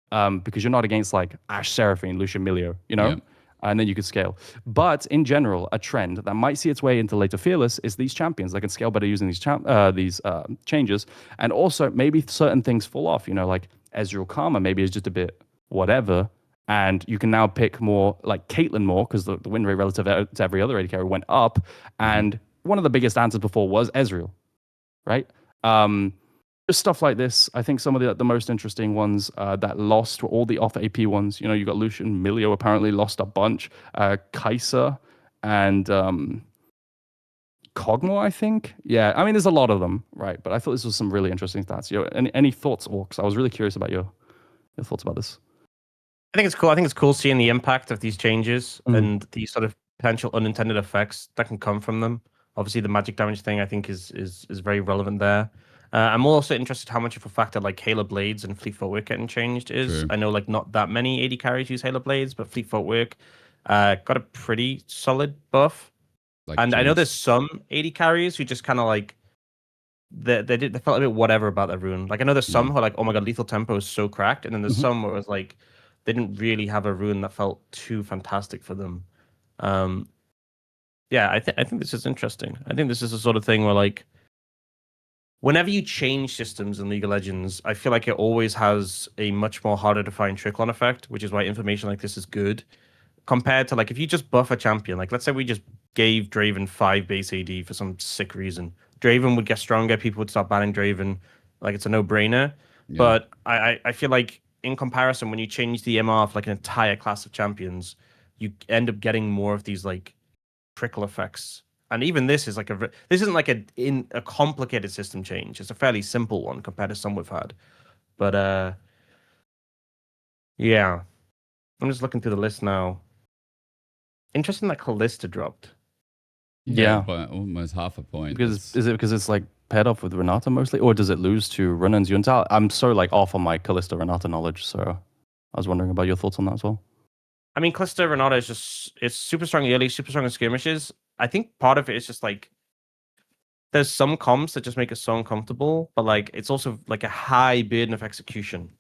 because you're not against like Ashe Seraphine, Lucian Milio, you know? Yep. And then you could scale. But in general, a trend that might see its way into later Fearless is these champions. They can scale better using these changes. And also, maybe certain things fall off. You know, like Ezreal Karma maybe is just a bit whatever. And you can now pick more like Caitlyn more because the win rate relative to every other AD carry went up. And one of the biggest answers before was Ezreal, right? Just stuff like this. I think some of the most interesting ones that lost were all the off AP ones. You know, you got Lucian, Milio apparently lost a bunch. Kai'Sa and Kog'Maw, I think. Yeah, I mean, there's a lot of them, right? But I thought this was some really interesting stats. Any thoughts, Orcs? I was really curious about your thoughts about this.
I think it's cool. I think it's cool seeing the impact of these changes and the sort of potential unintended effects that can come from them. Obviously, the magic damage thing I think is very relevant there. I'm also interested how much of a factor like Halo Blades and Fleet Footwork getting changed is. True. I know like not that many AD carries use Halo Blades, but Fleet Footwork got a pretty solid buff. And I know there's some AD carries who just kind of like they felt a bit whatever about their rune. Like I know there's some who are like, oh my god, lethal tempo is so cracked, and then there's some where it was like they didn't really have a rune that felt too fantastic for them. Yeah, I think this is interesting. I think this is the sort of thing where like whenever you change systems in League of Legends, I feel like it always has a much more harder to find trickle-on effect, which is why information like this is good. Compared to like if you just buff a champion, like let's say we just gave Draven 5 base AD for some sick reason. Draven would get stronger, people would start banning Draven. Like it's a no-brainer. Yeah. But I feel like in comparison, when you change the MR for like an entire class of champions, you end up getting more of these like trickle effects. And even this is like this isn't like a complicated system change. It's a fairly simple one compared to some we've had. But yeah, I'm just looking through the list now. Interesting that Kalista dropped.
Yeah,
by almost half a point.
Is it because it's like paired off with Renata mostly, or does it lose to Run-Ins Yuntao? I'm so like off on my Kalista Renata knowledge, so I was wondering about your thoughts on that as well.
I mean, Kalista Renata it's super strong early, super strong in skirmishes. I think part of it is just like there's some comps that just make us so uncomfortable, but like it's also like a high burden of execution.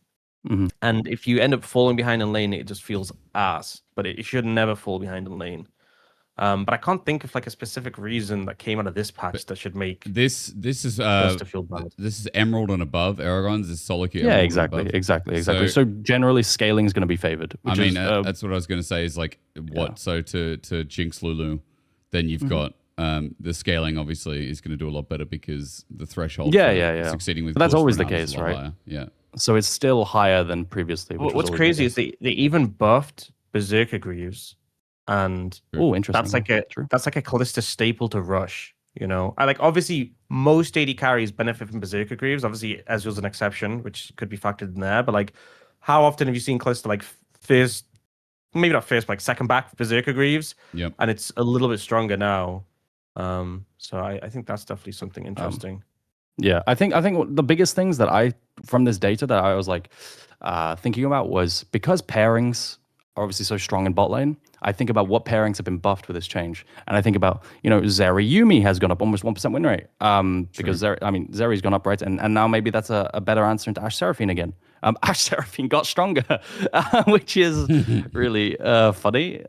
Mm-hmm. And if you end up falling behind in lane, it just feels ass. But it should never fall behind in lane. But I can't think of like a specific reason that came out of this patch that should make
this is feel bad. This is Emerald and above. Eragon's is solo queue.
Yeah, exactly. So generally, scaling is going to be favored.
I mean, that's what I was going to say. Is like what? Yeah. So to Jinx Lulu, then you've got the scaling. Obviously, is going to do a lot better because the threshold. Succeeding with
that's always the case, right?
Higher. Yeah.
So it's still higher than previously.
What's crazy is they even buffed Berserker Greaves. And
interesting.
That's like a Kalista staple to rush, you know. I like obviously most AD carries benefit from Berserker Greaves. Obviously, Ezreal's an exception, which could be factored in there. But like, how often have you seen Kalista like first, maybe not first, but like second back Berserker Greaves?
Yep.
And it's a little bit stronger now. So I think that's definitely something interesting.
Yeah, I think the biggest things that from this data that I was like thinking about was because pairings are obviously so strong in bot lane. I think about what pairings have been buffed with this change. And I think about, Zeri Yuumi has gone up almost 1% win rate. Because Zeri's gone up, right? And now maybe that's a better answer into Ashe Seraphine again. Ashe Seraphine got stronger, which is really funny.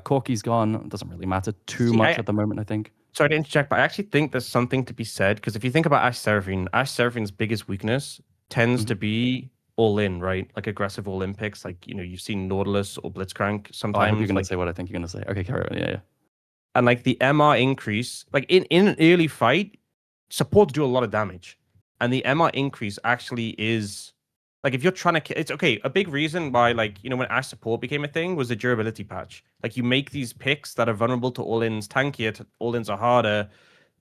Corki's gone. Doesn't really matter too much at the moment, I think.
Sorry to interject, but I actually think there's something to be said. Because if you think about Ashe Seraphine's biggest weakness tends to be all in, right? Like aggressive all in picks. Like, you've seen Nautilus or Blitzcrank sometimes.
I hope you're gonna say what I think you're gonna say. Okay, carry on. Yeah.
And like the MR increase, like in an early fight, supports do a lot of damage. And the MR increase actually is like if you're trying to, it's okay. A big reason why, like, when Ash support became a thing was the durability patch. Like, you make these picks that are vulnerable to all-ins tankier, all-ins are harder,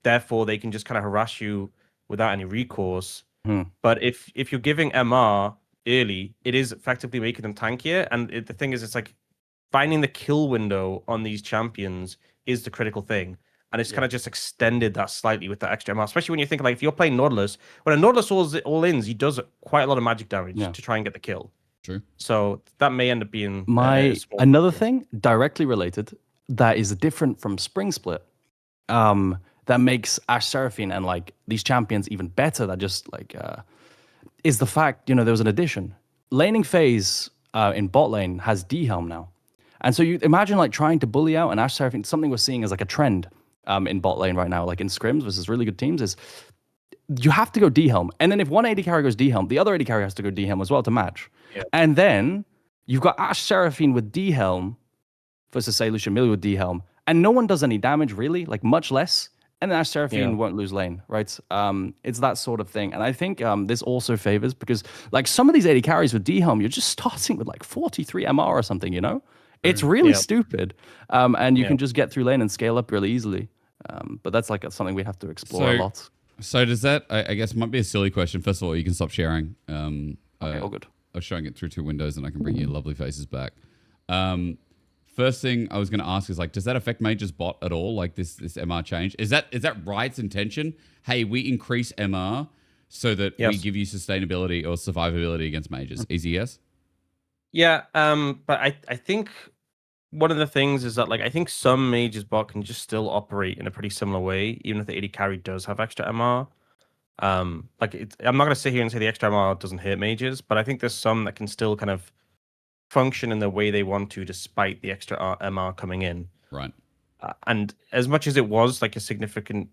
therefore they can just kind of harass you without any recourse. But if you're giving MR early, it is effectively making them tankier. And the thing is, it's like finding the kill window on these champions is the critical thing. And it's kind of just extended that slightly with the extra MR, especially when you think, like, if you're playing Nautilus, when a Nautilus all-ins, he does quite a lot of magic damage to try and get the kill.
True.
So that may end up being
another thing directly related that is different from Spring Split, that makes Ashe Seraphine and like these champions even better. That just like is the fact, there was an addition. Laning phase in bot lane has D-Helm now. And so you imagine like trying to bully out an Ashe Seraphine. Something we're seeing as like a trend in bot lane right now, like in scrims versus really good teams, is you have to go D-Helm. And then if one AD carry goes D-Helm, the other AD carry has to go D-Helm as well to match. Yeah. And then you've got Ashe Seraphine with D-Helm versus, say, Lucian Melee with D-Helm. And no one does any damage, really, like much less. And then Ashe Seraphine won't lose lane, right? It's that sort of thing. And I think this also favors, because like some of these AD carries with D-Helm, you're just starting with like 43 MR or something, It's really stupid. And you can just get through lane and scale up really easily. But that's like something we have to explore a lot.
So does that, I guess it might be a silly question. First of all, you can stop sharing.
Okay, all good.
I was showing it through 2 windows and I can bring your lovely faces back. First thing I was going to ask is, like, does that affect Mage's bot at all? Like this MR change? Is that Riot's intention? Hey, we increase MR so that we give you sustainability or survivability against Mages. Easy yes?
Yeah, but I think one of the things is that, like, I think some Mage's bot can just still operate in a pretty similar way, even if the AD carry does have extra MR. I'm not going to sit here and say the extra MR doesn't hurt Mages, but I think there's some that can still kind of function in the way they want to despite the extra MR coming in.
Right.
And as much as it was like a significant,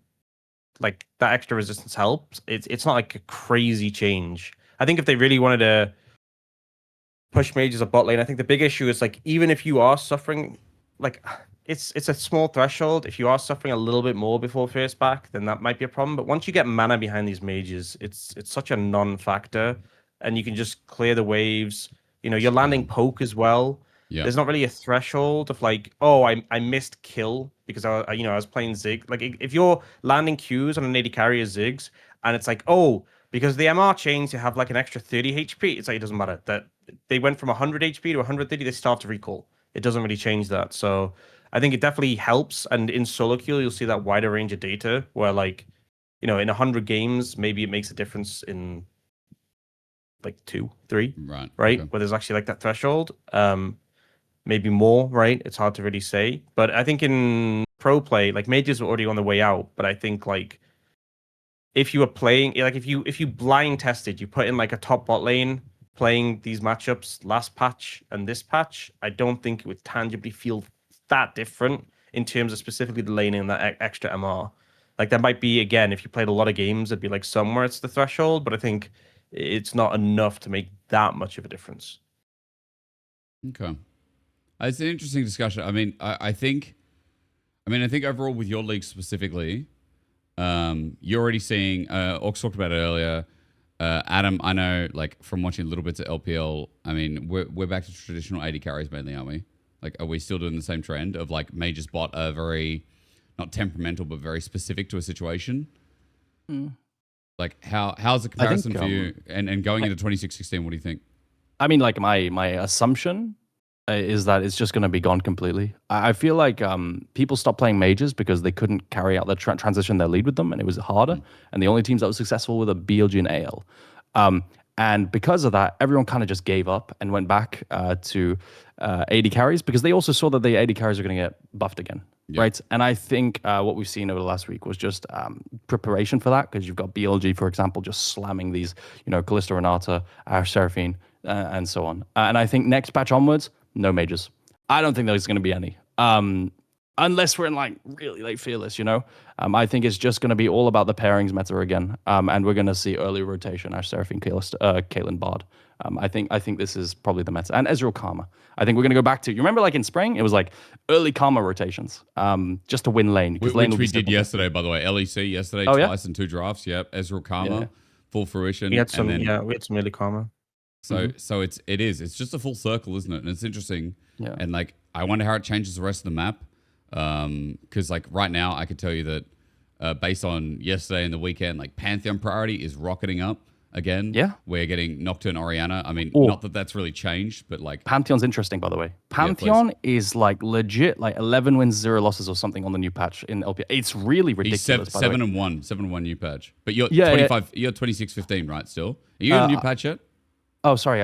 like that extra resistance helps, it's not like a crazy change. I think if they really wanted to push Mages a bot lane, I think the big issue is, like, even if you are suffering, like, it's a small threshold. If you are suffering a little bit more before first back, then that might be a problem. But once you get mana behind these Mages, it's such a non-factor, and you can just clear the waves. You're landing poke as well. Yeah. There's not really a threshold of like, oh, I missed kill because I was playing Zig. Like, if you're landing Qs on an AD carrier Ziggs, and it's like, oh, because the MR chains, you have like an extra 30 HP. It's like, it doesn't matter. That they went from 100 HP to 130, they start to recall. It doesn't really change that. So I think it definitely helps. And in solo queue, you'll see that wider range of data where, like, in 100 games, maybe it makes a difference in like 2, 3, right? Okay. Where there's actually like that threshold, maybe more, right? It's hard to really say, but I think in pro play, like, Mages were already on the way out. But I think, like, if you were playing, like, if you blind tested, you put in like a top bot lane playing these matchups last patch and this patch, I don't think it would tangibly feel that different in terms of specifically the laning and that extra MR. Like, that might be, again, if you played a lot of games, it'd be like somewhere it's the threshold, but I think it's not enough to make that much of a difference.
Okay. It's an interesting discussion. I mean, I think overall with your league specifically, you're already seeing, Aux talked about it earlier. Adam, I know, like, from watching little bits of LPL, I mean, we're back to traditional AD carries mainly, aren't we? Like, are we still doing the same trend of, like, Mage's bot are very, not temperamental, but very specific to a situation? Like, how's the comparison for you? And going into 26-16, what do you think?
I mean, like, my assumption is that it's just going to be gone completely. I feel like people stopped playing Mages because they couldn't carry out the transition their lead with them, and it was harder. And the only teams that were successful were the BLG and AL. And because of that, everyone kind of just gave up and went back to AD carries, because they also saw that the AD carries are going to get buffed again. Yep. Right. And I think what we've seen over the last week was just preparation for that, because you've got BLG, for example, just slamming these, Kalista, Renata, Ashe Seraphine, and so on. And I think next patch onwards, no Mages. I don't think there's going to be any. unless we're in like really late fearless, you know. I think it's just going to be all about the pairings meta again, and we're going to see early rotation. Ash Seraphine, Caitlyn Bard. I think this is probably the meta, and Ezreal Karma. I think we're going to go back to. You remember, like in spring, it was like early Karma rotations, just to win lane.
Which we did yesterday, by the way. LEC yesterday, twice in 2 drafts. Yep, Ezreal Karma, full fruition.
We had some, we had some early Karma.
So it's just a full circle, isn't it? And it's interesting. Yeah. And like I wonder how it changes the rest of the map. Because like right now, I could tell you that based on yesterday and the weekend, like Pantheon priority is rocketing up again.
Yeah,
we're getting Nocturne Orianna. I mean, not that that's really changed, but like
Pantheon's interesting, by the way. Pantheon is like legit, like 11 wins, 0 losses or something on the new patch in LPL. It's really ridiculous.
He's 7-1 new patch. But you're 25. You're 26-15, right? Still, are you in a new patch yet?
Oh, sorry.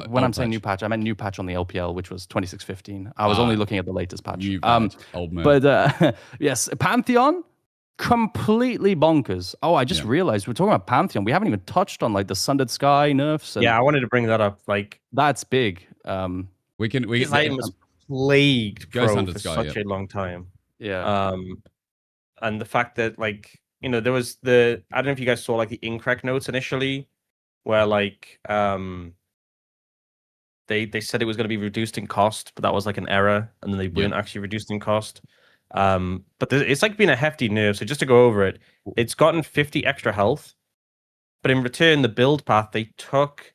When I'm saying new patch, I meant new patch on the LPL, which was 26-15. I was only looking at the latest patch.
New patch, old man.
But yes, Pantheon, completely bonkers. Oh, I just realized we're talking about Pantheon. We haven't even touched on like the Sundered Sky nerfs. And
I wanted to bring that up. Like
that's big.
His item was plagued pro for such a long time.
Yeah.
And the fact that like there was I don't know if you guys saw like the incorrect notes initially, where like they said it was going to be reduced in cost, but that was like an error, and then they weren't actually reduced in cost. But it's like been a hefty nerf. So just to go over it, it's gotten 50 extra health, but in return, the build path, they took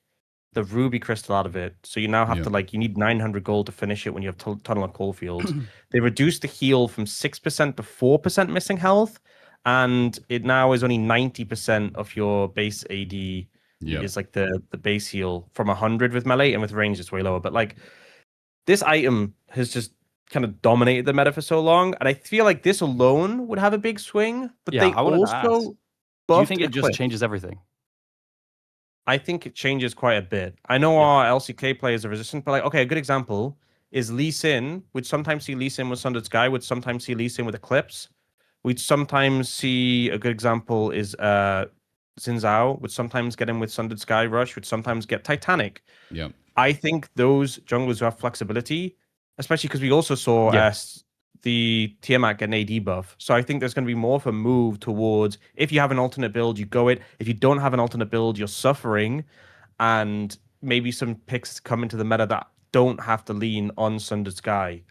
the ruby crystal out of it. So you now have to you need 900 gold to finish it when you have Tunnel of Coalfields. They reduced the heal from 6% to 4% missing health, and it now is only 90% of your base AD. Is like the base heal from 100 with melee, and with range it's way lower. But like this item has just kind of dominated the meta for so long, and I feel like this alone would have a big swing. But they also
do you think it just changes everything?
I think it changes quite a bit. I know our LCK players are resistant, but like a good example is Lee Sin. We'd sometimes see Lee Sin with Sundered Sky. We'd sometimes see Lee Sin with Eclipse. We'd sometimes see a good example is Xin Zhao would sometimes get him with Sundered Sky Rush, would sometimes get Titanic.
Yeah.
I think those junglers who have flexibility, especially because we also saw the TIAMAT get an AD buff. So I think there's going to be more of a move towards if you have an alternate build, you go it. If you don't have an alternate build, you're suffering. And maybe some picks come into the meta that don't have to lean on Sundered Sky.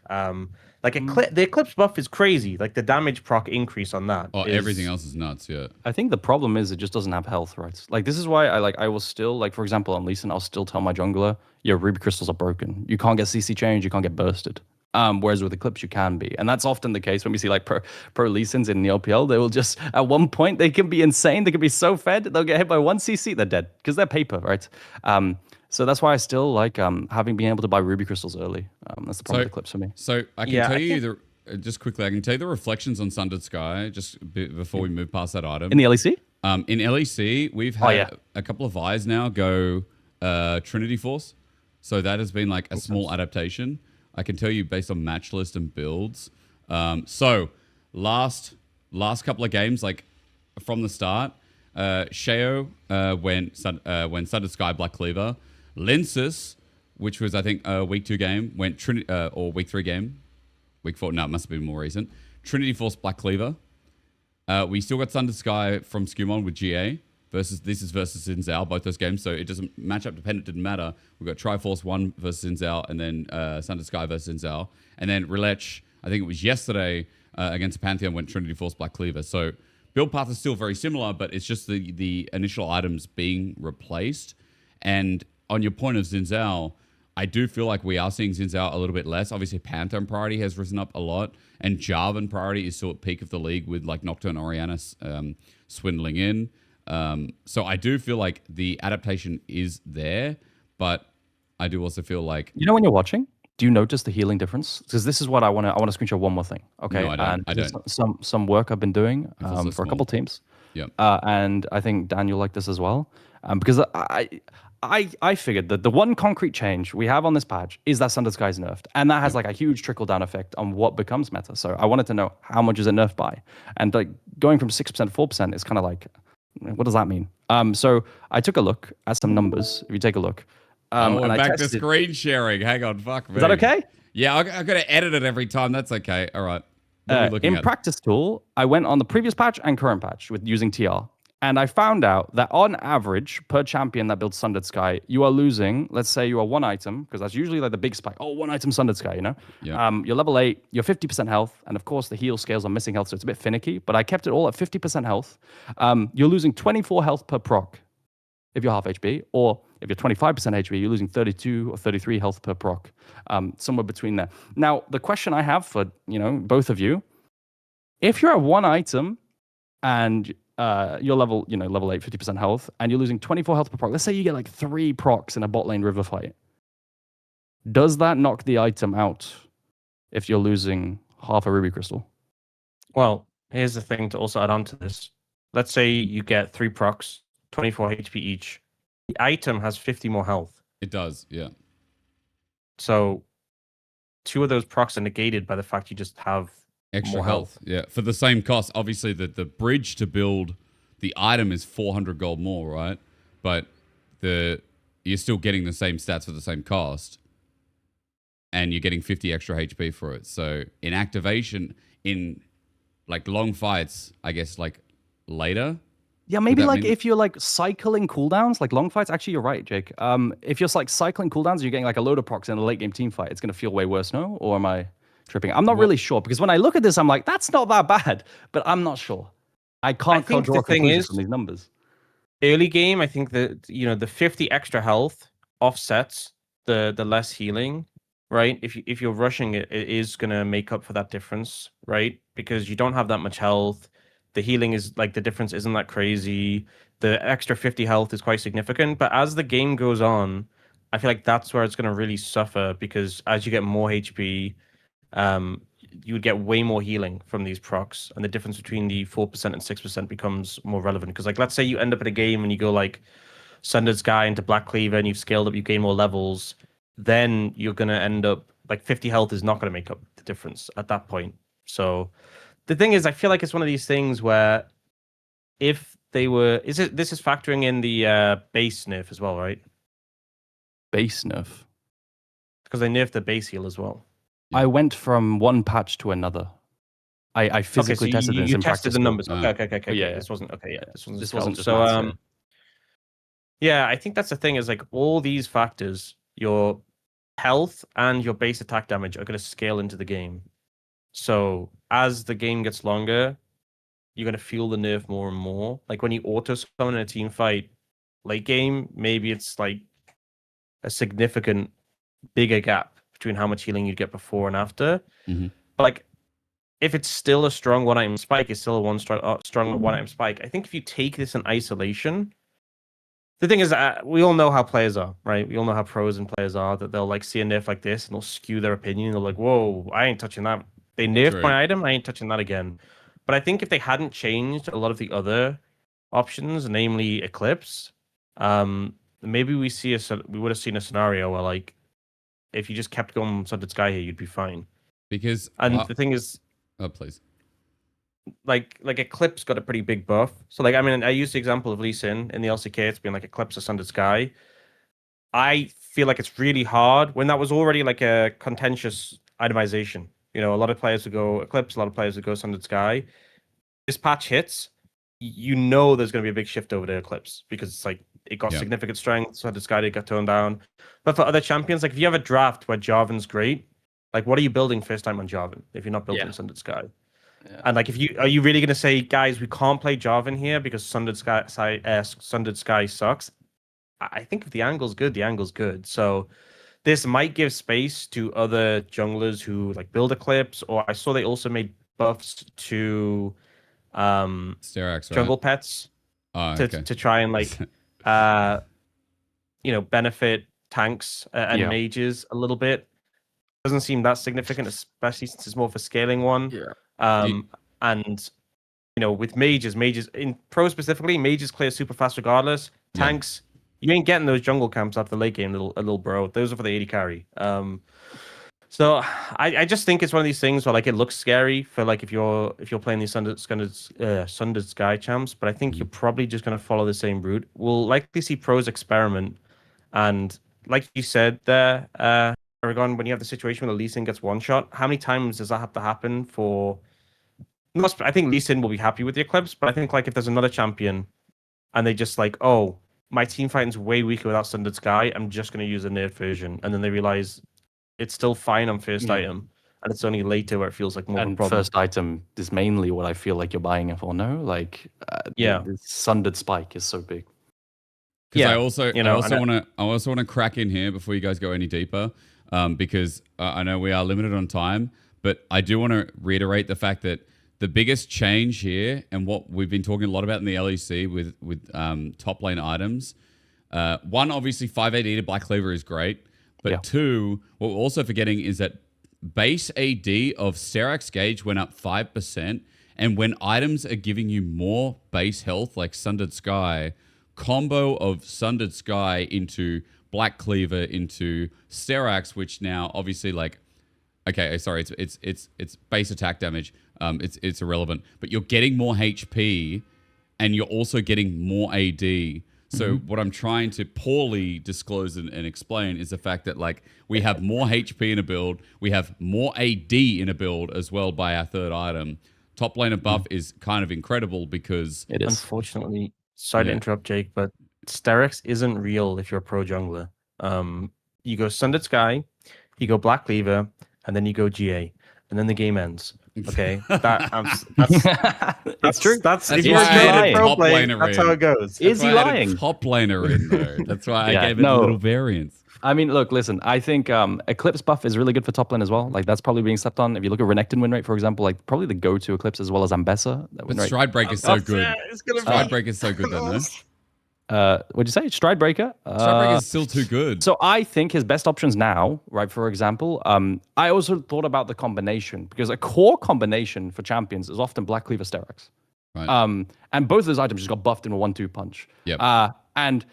The Eclipse buff is crazy. Like the damage proc increase on that.
Oh, everything else is nuts. Yeah.
I think the problem is it just doesn't have health, right? Like this is why I will still for example on Lee Sin, I'll still tell my jungler, your ruby crystals are broken. You can't get CC change. You can't get bursted. Whereas with Eclipse you can be, and that's often the case when we see like pro Lee Sins in the LPL. They will just at one point they can be insane. They can be so fed they'll get hit by 1 CC. They're dead because they're paper, right? So that's why I still like having been able to buy ruby crystals early. That's the problem with Eclipse for me.
So I can tell you just quickly, I can tell you the reflections on Sundered Sky just before we move past that item.
In the LEC?
In LEC, we've had a couple of eyes now go Trinity Force. So that has been like a small adaptation. I can tell you based on match list and builds. So last couple of games, like from the start, Sheo went Sundered Sky Black Cleaver. Lensis, which was I think a week 2 game, went or week 3 game. Week 4, no, it must have been more recent. Trinity Force Black Cleaver. We still got Sundered Sky from Skumon with GA versus Xin Zhao, both those games. So it doesn't match up dependent, didn't matter. We've got Triforce 1 versus Xin Zhao, and then Sundered Sky versus Xin Zhao. And then Relech, I think it was yesterday against Pantheon, went Trinity Force Black Cleaver. So build path is still very similar, but it's just the initial items being replaced. And on your point of Xin Zhao, I do feel like we are seeing Xin Zhao a little bit less. Obviously, Pantheon priority has risen up a lot, and Jarvan priority is still at peak of the league with like Nocturne Orianna swindling in. So I do feel like the adaptation is there, but I do also feel like
when you're watching, do you notice the healing difference? Because this is what I want to screenshot one more thing. Okay,
no, I don't.
Some work I've been doing for a couple teams.
Yeah,
and I think Dan, you'll like this as well, because I figured that the one concrete change we have on this patch is that Sundered Sky is nerfed, and that has like a huge trickle down effect on what becomes meta. So I wanted to know how much is it nerfed by, and like going from 6% to 4% is kind of like, what does that mean? So I took a look at some numbers. If you take a look,
we're back to screen sharing. Hang on, fuck me.
Is that okay?
Yeah, I got to edit it every time. That's okay. All right. What are we looking
in
at?
practice tool, I went on the previous patch and current patch with using TR. And I found out that on average, per champion that builds Sundered Sky, you are losing, let's say you are one item, because that's usually like the big spike. Oh, one item Sundered Sky, you know?
Yeah.
You're level 8, you're 50% health, and of course the heal scales are missing health, so it's a bit finicky, but I kept it all at 50% health. You're losing 24 health per proc if you're half HP, or if you're 25% HP, you're losing 32 or 33 health per proc, somewhere between there. Now, the question I have for, both of you, if you're at one item and you're level 8, 50% health, and you're losing 24 health per proc. Let's say you get like 3 procs in a bot lane river fight. Does that knock the item out if you're losing half a ruby crystal?
Well, here's the thing to also add on to this. Let's say you get 3 procs, 24 HP each. The item has 50 more health.
It does, yeah.
So 2 of those procs are negated by the fact you just have
extra
more
health. Yeah, for the same cost. Obviously, the bridge to build the item is 400 gold more, right? But you're still getting the same stats for the same cost, and you're getting 50 extra HP for it. So in activation, in like long fights, I guess like later.
Yeah, maybe like if you're like cycling cooldowns, like long fights. Actually, you're right, Jake. If you're like cycling cooldowns, you're getting like a load of procs in a late game team fight. It's gonna feel way worse, no? Or am I tripping? I'm not really sure, because when I look at this, I'm like, that's not that bad, but I'm not sure. I can't draw conclusions from these numbers.
Early game, I think that the 50 extra health offsets the less healing, right? If you're rushing it, it is gonna make up for that difference, right? Because you don't have that much health. The healing is like the difference isn't that crazy. The extra 50 health is quite significant, but as the game goes on, I feel like that's where it's gonna really suffer, because as you get more HP, you would get way more healing from these procs, and the difference between the 4% and 6% becomes more relevant. Because like, let's say you end up in a game and you go like Sundered Sky into Black Cleaver and you've scaled up, you gain more levels, then you're going to end up like 50 health is not going to make up the difference at that point. So the thing is, I feel like it's one of these things where if they were, this is factoring in the base nerf as well, right?
Base nerf?
Because they nerfed the base heal as well.
I went from one patch to another. I physically tested this in practice.
You tested the numbers. Okay.
Yeah.
This wasn't okay. Yeah,
this wasn't just
so. Yeah, I think that's the thing, is like all these factors, your health and your base attack damage, are going to scale into the game. So as the game gets longer, you're going to feel the nerf more and more. Like when you auto summon in a team fight late game, maybe it's like a significant bigger gap between how much healing you'd get before and after.
Mm-hmm.
But like, if it's still a strong one-item spike, it's still a strong one-item spike. I think if you take this in isolation, the thing is, we all know how players are, right? We all know how pros and players are, that they'll like see a nerf like this and they'll skew their opinion. They're like, whoa, I ain't touching that. They nerfed my item, I ain't touching that again. But I think if they hadn't changed a lot of the other options, namely Eclipse, maybe we would have seen a scenario where like, if you just kept going Sundered Sky here, you'd be fine.
Because
the thing is,
oh please,
like Eclipse got a pretty big buff. So like, I mean, I used the example of Lee Sin in the LCK. It's been like Eclipse or Sundered Sky. I feel like it's really hard when that was already like a contentious itemization. A lot of players would go Eclipse, a lot of players would go Sundered Sky. This patch hits, there's going to be a big shift over to Eclipse, because it's like it got significant strength, so the Sky did get toned down. But for other champions, like if you have a draft where Jarvan's great, like what are you building first time on Jarvan if you're not building Sundered Sky? Yeah. And like, are you really going to say, guys, we can't play Jarvan here because Sundered Sky sucks? I think if the angle's good, the angle's good. So this might give space to other junglers who like build Eclipse, or I saw they also made buffs to
Steraks,
jungle pets to try and like benefit tanks and mages a little bit. Doesn't seem that significant, especially since it's more of a scaling one. And with mages in pro specifically, mages clear super fast regardless. Tanks, you ain't getting those jungle camps after the late game, little bro. Those are for the AD carry. So I just think it's one of these things where like it looks scary for like if you're playing these Sundered Sky champs, but I think you're probably just going to follow the same route. We'll likely see pros experiment, and like you said there, Eragon, when you have the situation where the Lee Sin gets one shot, how many times does that have to happen for? I think Lee Sin will be happy with the Eclipse, but I think like if there's another champion, and they just like, oh, my team fighting's way weaker without Sundered Sky, I'm just gonna use a nerfed version, and then they realize it's still fine on first item, and it's only later where it feels like more of a problem.
First item is mainly what I feel like you're buying it for. No, like the Sundered Spike is so big.
Because I also want to crack in here before you guys go any deeper, because I know we are limited on time, but I do want to reiterate the fact that the biggest change here, and what we've been talking a lot about in the LEC with top lane items, one, obviously 5 AD to Black Cleaver is great, but two, what we're also forgetting is that base AD of Steraks Gauge went up 5%, and when items are giving you more base health, like Sundered Sky, combo of Sundered Sky into Black Cleaver into Steraks, which now obviously like, okay, sorry, it's base attack damage. It's irrelevant, but you're getting more HP and you're also getting more AD. So what I'm trying to poorly disclose and explain is the fact that like we have more HP in a build, we have more AD in a build as well by our third item. Top laner buff is kind of incredible because
it is. Unfortunately, sorry to interrupt, Jake, but Steraks isn't real if you're a pro jungler. You go Sundered Sky, you go Black Cleaver, and then you go GA, and then the game ends. Okay, that's
true.
That's
if you're a top laner,
that's how it goes.
Is he lying?
Top laner in though. That's why I gave it a little variance.
I mean, look, listen. I think Eclipse buff is really good for top lane as well. Like that's probably being slept on. If you look at Renekton win rate, for example, like probably the go-to Eclipse as well as Ambessa.
But Stride Breaker is so good. Stride Breaker is so good, though. No?
What'd you say? Stride Breaker?
Stride Breaker is still too good.
So I think his best options now, right, for example, I also thought about the combination because a core combination for champions is often Black Cleaver Steraks.
Right.
And both of those items just got buffed in a 1-2 punch.
Yep.
And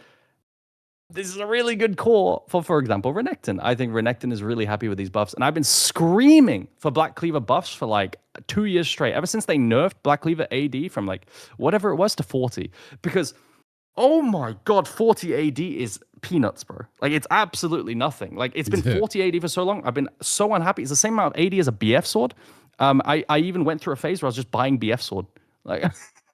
this is a really good core for example, Renekton. I think Renekton is really happy with these buffs. And I've been screaming for Black Cleaver buffs for like 2 years straight, ever since they nerfed Black Cleaver AD from like whatever it was to 40. Because oh my God, 40 AD is peanuts, bro. Like, it's absolutely nothing. Like, it's been 40 AD for so long. I've been so unhappy. It's the same amount of AD as a BF sword. I even went through a phase where I was just buying BF sword. Like,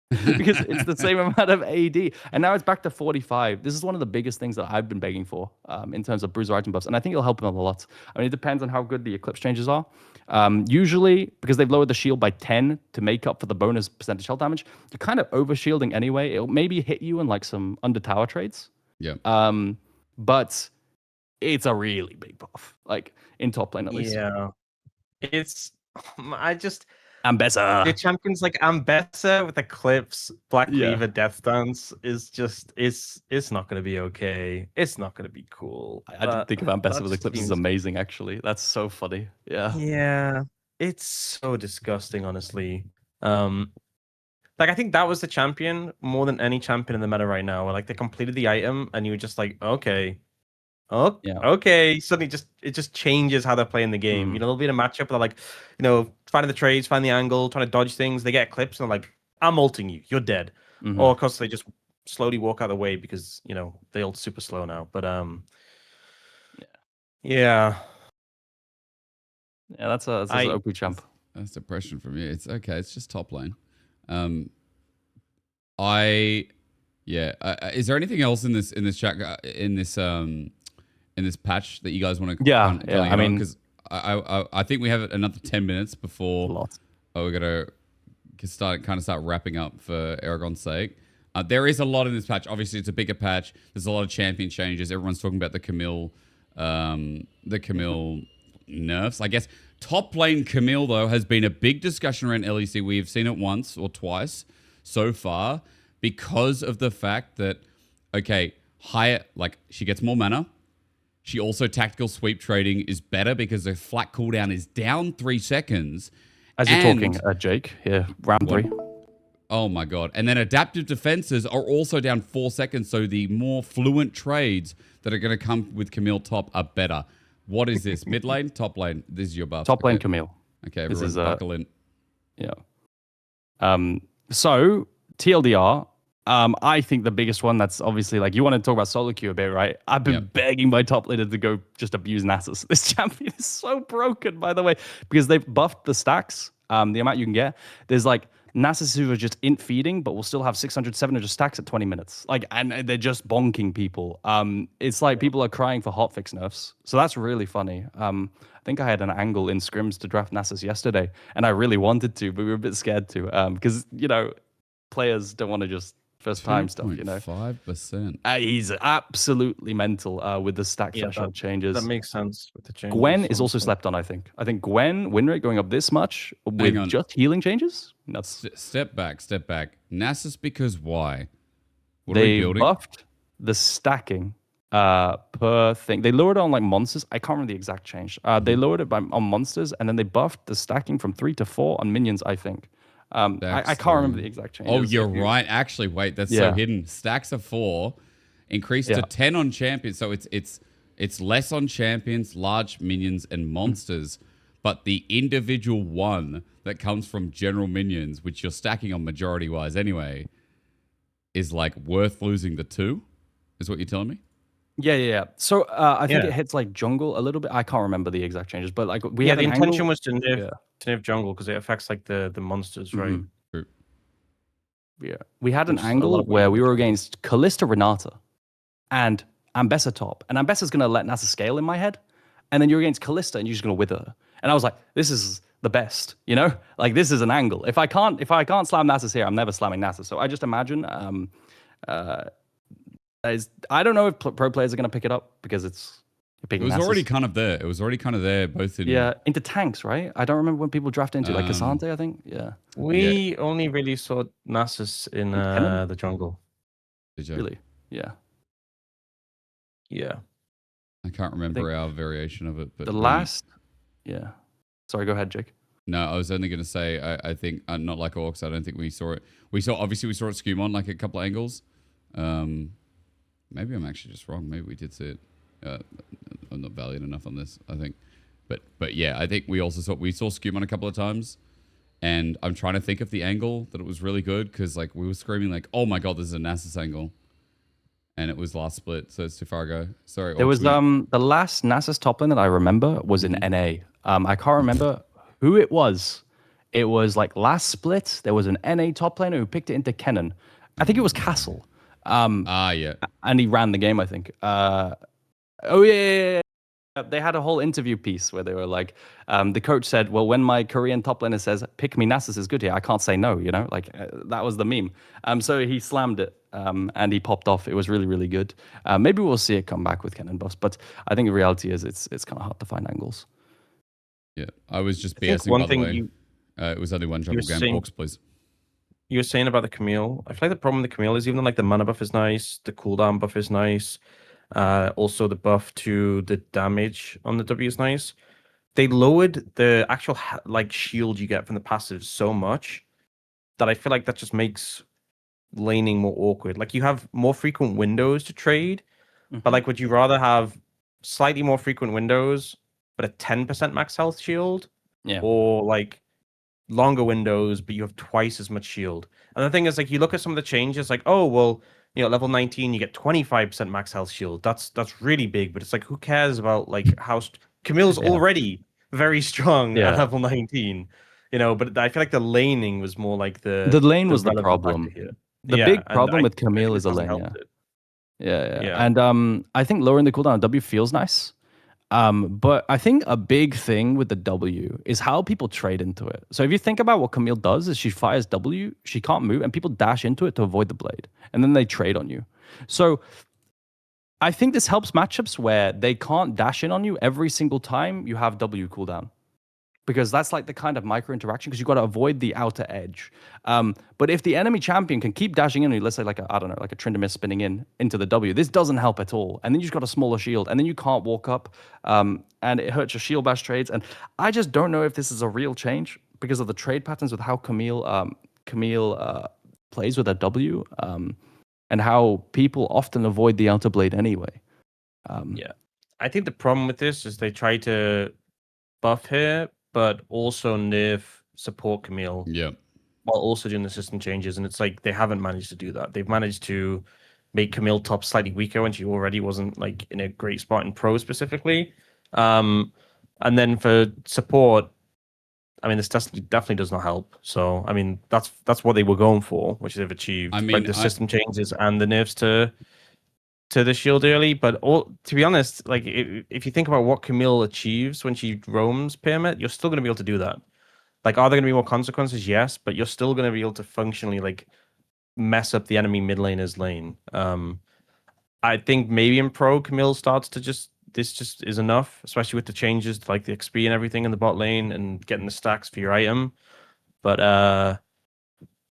because it's the same amount of AD. And now it's back to 45. This is one of the biggest things that I've been begging for in terms of bruiser item buffs. And I think it'll help him a lot. I mean, it depends on how good the Eclipse changes are. Usually, because they've lowered the shield by 10 to make up for the bonus percentage health damage, you're kind of over shielding anyway. It'll maybe hit you in like some under tower trades.
Yeah.
But it's a really big buff, like in top lane at least.
Yeah.
Ambessa.
The champions like Ambessa with Eclipse, Black Cleaver, Death Dance is just it's not gonna be okay. It's not gonna be cool.
I didn't think of Ambessa with Eclipse is amazing, actually. That's so funny. Yeah.
Yeah. It's so disgusting, honestly. Like I think that was the champion more than any champion in the meta right now. Where like they completed the item and you were just like, okay. Oh, yeah. Okay. Suddenly, it just changes how they're playing the game. You know, they'll be in a matchup. They're like, you know, finding the trades, finding the angle, trying to dodge things. They get Eclipse and they're like, "I'm ulting you. You're dead." Or of course, they just slowly walk out of the way because you know they ult super slow now. But yeah.
That's an OP champ.
That's depression for me. It's okay. It's just top lane. Is there anything else in this chat in this patch that you guys want to
I mean,
because I think we have another 10 minutes before we gotta start wrapping up for Eragon's sake. There is a lot in this patch. Obviously, it's a bigger patch. There's a lot of champion changes. Everyone's talking about the Camille nerfs. I guess top lane Camille though has been a big discussion around LEC. We have seen it once or twice so far because of the fact that she gets more mana. She also tactical sweep trading is better because the flat cooldown is down 3 seconds.
As you're talking, Jake, here, round 3.
Oh my God. And then adaptive defenses are also down 4 seconds. So the more fluent trades that are going to come with Camille top are better. What is this? Mid lane? Top lane? This is your buff.
Top lane Camille.
Okay, everyone buckle in.
Yeah. So, TLDR, I think the biggest one that's obviously like you want to talk about solo queue a bit, right? I've been begging my top laner to go just abuse Nasus. This champion is so broken, by the way, because they've buffed the stacks, the amount you can get. There's like Nasus who are just int feeding, but will still have 600, 700 stacks at 20 minutes. Like, and they're just bonking people. It's like people are crying for hotfix nerfs. So that's really funny. I think I had an angle in scrims to draft Nasus yesterday, and I really wanted to, but we were a bit scared to, because players don't want to just first time stuff,
5%.
He's absolutely mental with the stack threshold changes.
That makes sense with the changes.
Gwen is also slept on, I think. I think Gwen win rate going up this much with just healing changes.
Step back. Nasus, because why? What
they buffed the stacking per thing. They lowered it on like monsters. I can't remember the exact change. They lowered it on monsters, and then they buffed the stacking from 3 to 4 on minions, I think. I can't remember the exact changes.
Oh, you're right. Actually, wait, that's so hidden. Stacks of 4 increased to 10 on champions. So it's less on champions, large minions, and monsters. But the individual one that comes from general minions, which you're stacking on majority-wise anyway, is like worth losing the 2? Is what you're telling me?
Yeah. So I think it hits like jungle a little bit. I can't remember the exact changes, but like we had
the intention was to nerf jungle because it affects like the monsters, right?
Yeah, we had an angle where we were against Kalista Renata and Ambessa top, and Ambessa's gonna let Nasus scale in my head, and then you're against Kalista and you're just gonna wither her. And I was like, this is the best, like this is an angle. If I can't slam Nasus here, I'm never slamming Nasus. So I just imagine I don't know if pro players are going to pick it up because it was
already kind of there. It was already kind of there, both in
into tanks, right? I don't remember when people draft into like Cassante, I think. Yeah,
we only really saw Nasus in the jungle.
Did you?
Really? Yeah.
I can't remember our variation of it, but
Sorry, go ahead, Jake.
No, I was only going to say I think not like Aux. I don't think we saw it. We saw it Skumon like a couple of angles. Maybe I'm actually just wrong. Maybe we did see it. I'm not valiant enough on this, I think. But yeah, I think we saw Skumon a couple of times. And I'm trying to think of the angle that it was really good because like we were screaming like, oh my god, this is a Nasus angle. And it was last split, so it's too far ago. Sorry.
There was the last Nasus top lane that I remember was in NA. I can't remember who it was. It was like last split. There was an NA top laner who picked it into Kennen. I think it was Castle.
Yeah.
And he ran the game, I think. They had a whole interview piece where they were like, the coach said, well, when my Korean top laner says, pick me, Nasus is good here, I can't say no, that was the meme. So he slammed it and he popped off. It was really, really good. Maybe we'll see it come back with Kennen buffs, but I think the reality is it's kind of hard to find angles.
Yeah, I was just BSing, by the way. It was only one jungle game. Aux, please.
You were saying about the Camille. I feel like the problem with the Camille is even though like the mana buff is nice, the cooldown buff is nice, also the buff to the damage on the W is nice. They lowered the actual like shield you get from the passive so much that I feel like that just makes laning more awkward. Like you have more frequent windows to trade, but like would you rather have slightly more frequent windows but a 10% max health shield?
Yeah.
Or like longer windows, but you have twice as much shield. And the thing is, like, you look at some of the changes, like, oh, well, level 19, you get 25% max health shield. That's really big, but it's like, who cares about like how Camille's already very strong at level 19, but I feel like the laning was more like the
lane was the problem. The big problem with Camille is the lane. Yeah. And I think lowering the cooldown on W feels nice. But I think a big thing with the W is how people trade into it. So if you think about what Camille does is she fires W, she can't move, and people dash into it to avoid the blade. And then they trade on you. So I think this helps matchups where they can't dash in on you every single time you have W cooldown. Because that's like the kind of micro interaction because you've got to avoid the outer edge. But if the enemy champion can keep dashing in, let's say like a Tryndamere spinning into the W, this doesn't help at all. And then you've got a smaller shield, and then you can't walk up, and it hurts your shield bash trades. And I just don't know if this is a real change because of the trade patterns with how Camille plays with a W, and how people often avoid the outer blade anyway.
I think the problem with this is they try to buff here, but also nerf support Camille.
Yeah.
while also doing the system changes, and it's like they haven't managed to do that. They've managed to make Camille top slightly weaker when she already wasn't like in a great spot in pro specifically. And then for support, I mean, this definitely does not help. So, I mean, that's what they were going for, which they've achieved.
I mean,
like the system changes and the nerfs to the shield early. But to be honest, like if you think about what Camille achieves when she roams Pyramid, you're still going to be able to do that. Like, are there going to be more consequences? Yes, but you're still going to be able to functionally like mess up the enemy mid laner's lane. I think maybe in pro, Camille starts to this just is enough, especially with the changes to like the XP and everything in the bot lane and getting the stacks for your item. But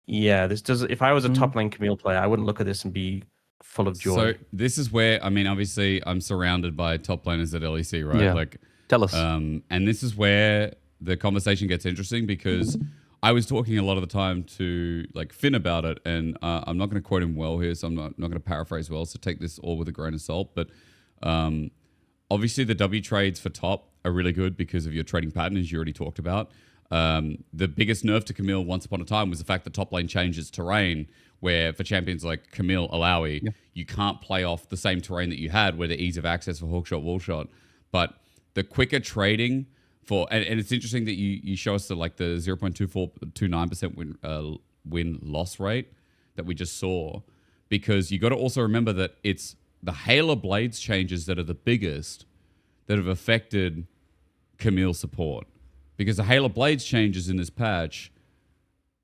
yeah, this does. If I was a top lane Camille player, I wouldn't look at this and be full of joy.
So this is where, I mean, obviously I'm surrounded by top laners at LEC, right?
Yeah.
Like,
tell us.
And this is where the conversation gets interesting because I was talking a lot of the time to like Finn about it, and I'm not going to quote him well here, so I'm not going to paraphrase well. So take this all with a grain of salt. But obviously the W trades for top are really good because of your trading pattern, as you already talked about. The biggest nerf to Camille once upon a time was the fact that top lane changes terrain, where for champions like Camille, Alawi, you can't play off the same terrain that you had, where the ease of access for hookshot, wallshot. But the quicker trading for, and it's interesting that you show us like the 0.2429% win loss rate that we just saw, because you got to also remember that it's the Halo Blades changes that are the biggest that have affected Camille support. Because the Halo Blades changes in this patch,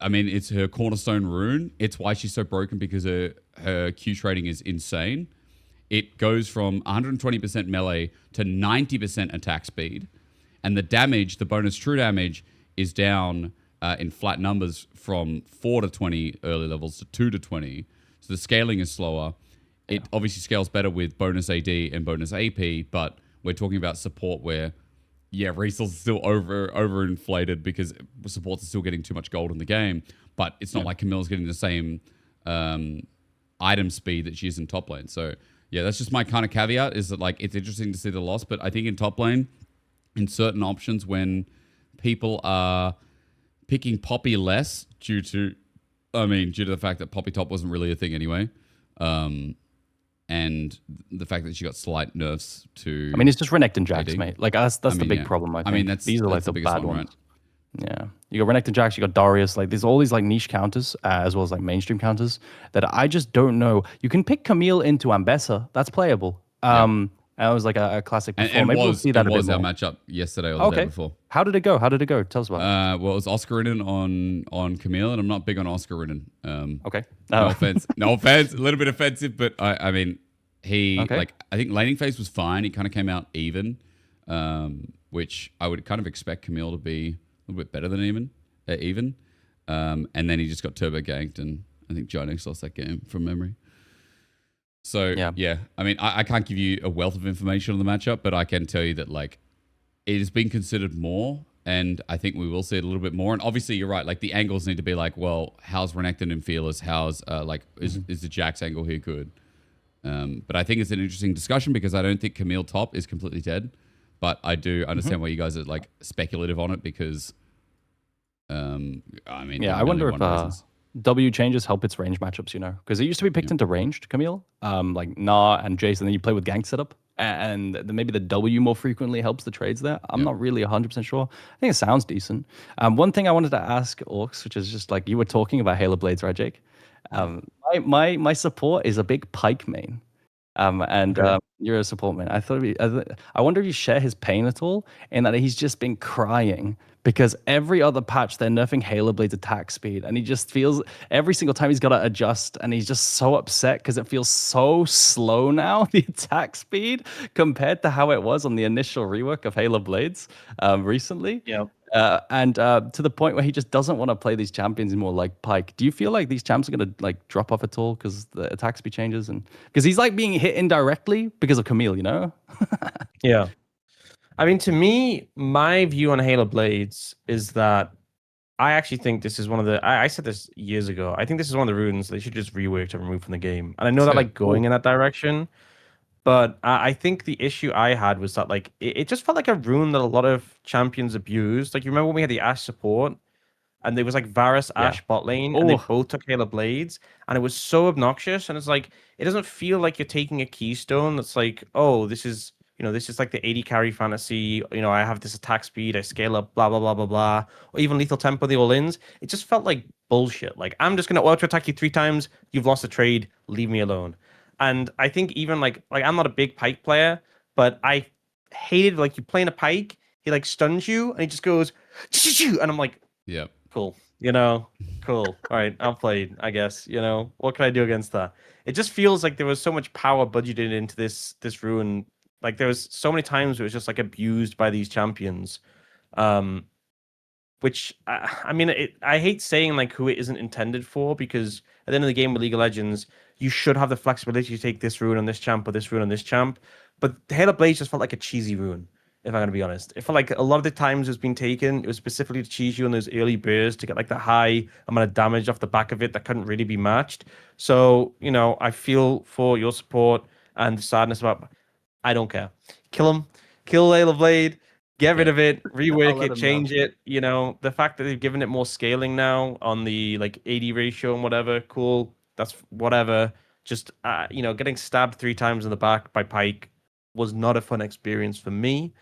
I mean, it's her cornerstone rune. It's why she's so broken, because her Q trading is insane. It goes from 120% melee to 90% attack speed. And the damage, the bonus true damage, is down in flat numbers from 4 to 20 early levels to 2 to 20. So the scaling is slower. It obviously scales better with bonus AD and bonus AP, but we're talking about support where, yeah, resources are still overinflated because supports are still getting too much gold in the game, but it's not like Camille's getting the same item speed that she is in top lane. So yeah, that's just my kind of caveat, is that like it's interesting to see the loss, but I think in top lane, in certain options, when people are picking Poppy less due to the fact that Poppy top wasn't really a thing anyway, and the fact that she got slight nerfs to...
I mean, it's just Renekton Jax,
AD.
mate. Like, that's the big problem, I think.
I mean,
these are like the
biggest
bad
one,
ones. Right? Yeah. You got Renekton Jax, you got Darius. Like, there's all these like niche counters, as well as like mainstream counters that I just don't know. You can pick Camille into Ambessa. That's playable. That was like a classic before.
And
maybe we'll see that a bit
was our
more.
matchup yesterday or the day before.
How did it go? Tell us about it.
Well, it was Oscarinen on Camille, and I'm not big on Oscarinen.
Okay.
No offense. No offense. A little bit offensive, but I mean, like, I think laning phase was fine. He kind of came out even, which I would kind of expect Camille to be a little bit better than even. And then he just got turbo ganked, and I think Ginex lost that game from memory. So, yeah, I mean, I can't give you a wealth of information on the matchup, but I can tell you that, like, it has been considered more, and I think we will see it a little bit more. And obviously, you're right. Like, the angles need to be like, well, how's Renekton and Fearless? How's, is the Jax angle here good? But I think it's an interesting discussion, because I don't think Camille top is completely dead. But I do understand why you guys are, like, speculative on it, because, I mean...
Yeah, I wonder if... W changes help its range matchups, you know, because it used to be picked into ranged Camille, like Nah and Jason. Then you play with gank setup, and then maybe the W more frequently helps the trades there. I'm not really 100% sure. I think it sounds decent. One thing I wanted to ask Aux, which is just like you were talking about Halo Blades, right, Jake? My support is a big Pike main. You're a support man. I wonder if you share his pain at all, in that he's just been crying because every other patch they're nerfing Halo Blade's attack speed, and he just feels every single time he's got to adjust, and he's just so upset because it feels so slow now, the attack speed, compared to how it was on the initial rework of Halo Blades recently.
Yeah.
And to the point where he just doesn't want to play these champions anymore, like Pike. Do you feel like these champs are going to like drop off at all because the attack speed changes, and because he's like being hit indirectly because of Camille, you know?
Yeah. I mean, to me, my view on Halo Blades is that I actually think this is one of the... I said this years ago. I think this is one of the runes they should just rework to remove from the game. And I know that like going in that direction, but I think the issue I had was that like it just felt like a rune that a lot of champions abused. Like, you remember when we had the Ashe support, and there was like Varus Ash bot lane, and they both took Halo Blades, and it was so obnoxious. And it's like, it doesn't feel like you're taking a keystone that's like, oh, this is, you know, this is like the AD carry fantasy. You know, I have this attack speed, I scale up, blah blah blah blah blah, or even lethal tempo, the all-ins. It just felt like bullshit. Like, I'm just gonna auto attack you 3 times. You've lost a trade. Leave me alone. And I think even like I'm not a big Pyke player, but I hated like you playing a Pyke, he like stuns you, and he just goes, and I'm like,
yeah.
Cool. You know, cool. All right, I've played, I guess. You know, what can I do against that? It just feels like there was so much power budgeted into this rune. Like there was so many times it was just like abused by these champions. Which I mean, I hate saying like who it isn't intended for, because at the end of the game with League of Legends, you should have the flexibility to take this rune on this champ or this rune on this champ. But Halo Blades just felt like a cheesy rune, if I'm going to be honest. It felt like a lot of the times it was being taken, it was specifically to cheese you on those early bursts to get like that high amount of damage off the back of it that couldn't really be matched. So, you know, I feel for your support and the sadness about, I don't care. Kill him. Kill Halo Blade. Get rid of it. Rework it. Change it. You know, the fact that they've given it more scaling now on the like AD ratio and whatever, cool. That's whatever. Just, you know, getting stabbed 3 times in the back by Pyke was not a fun experience for me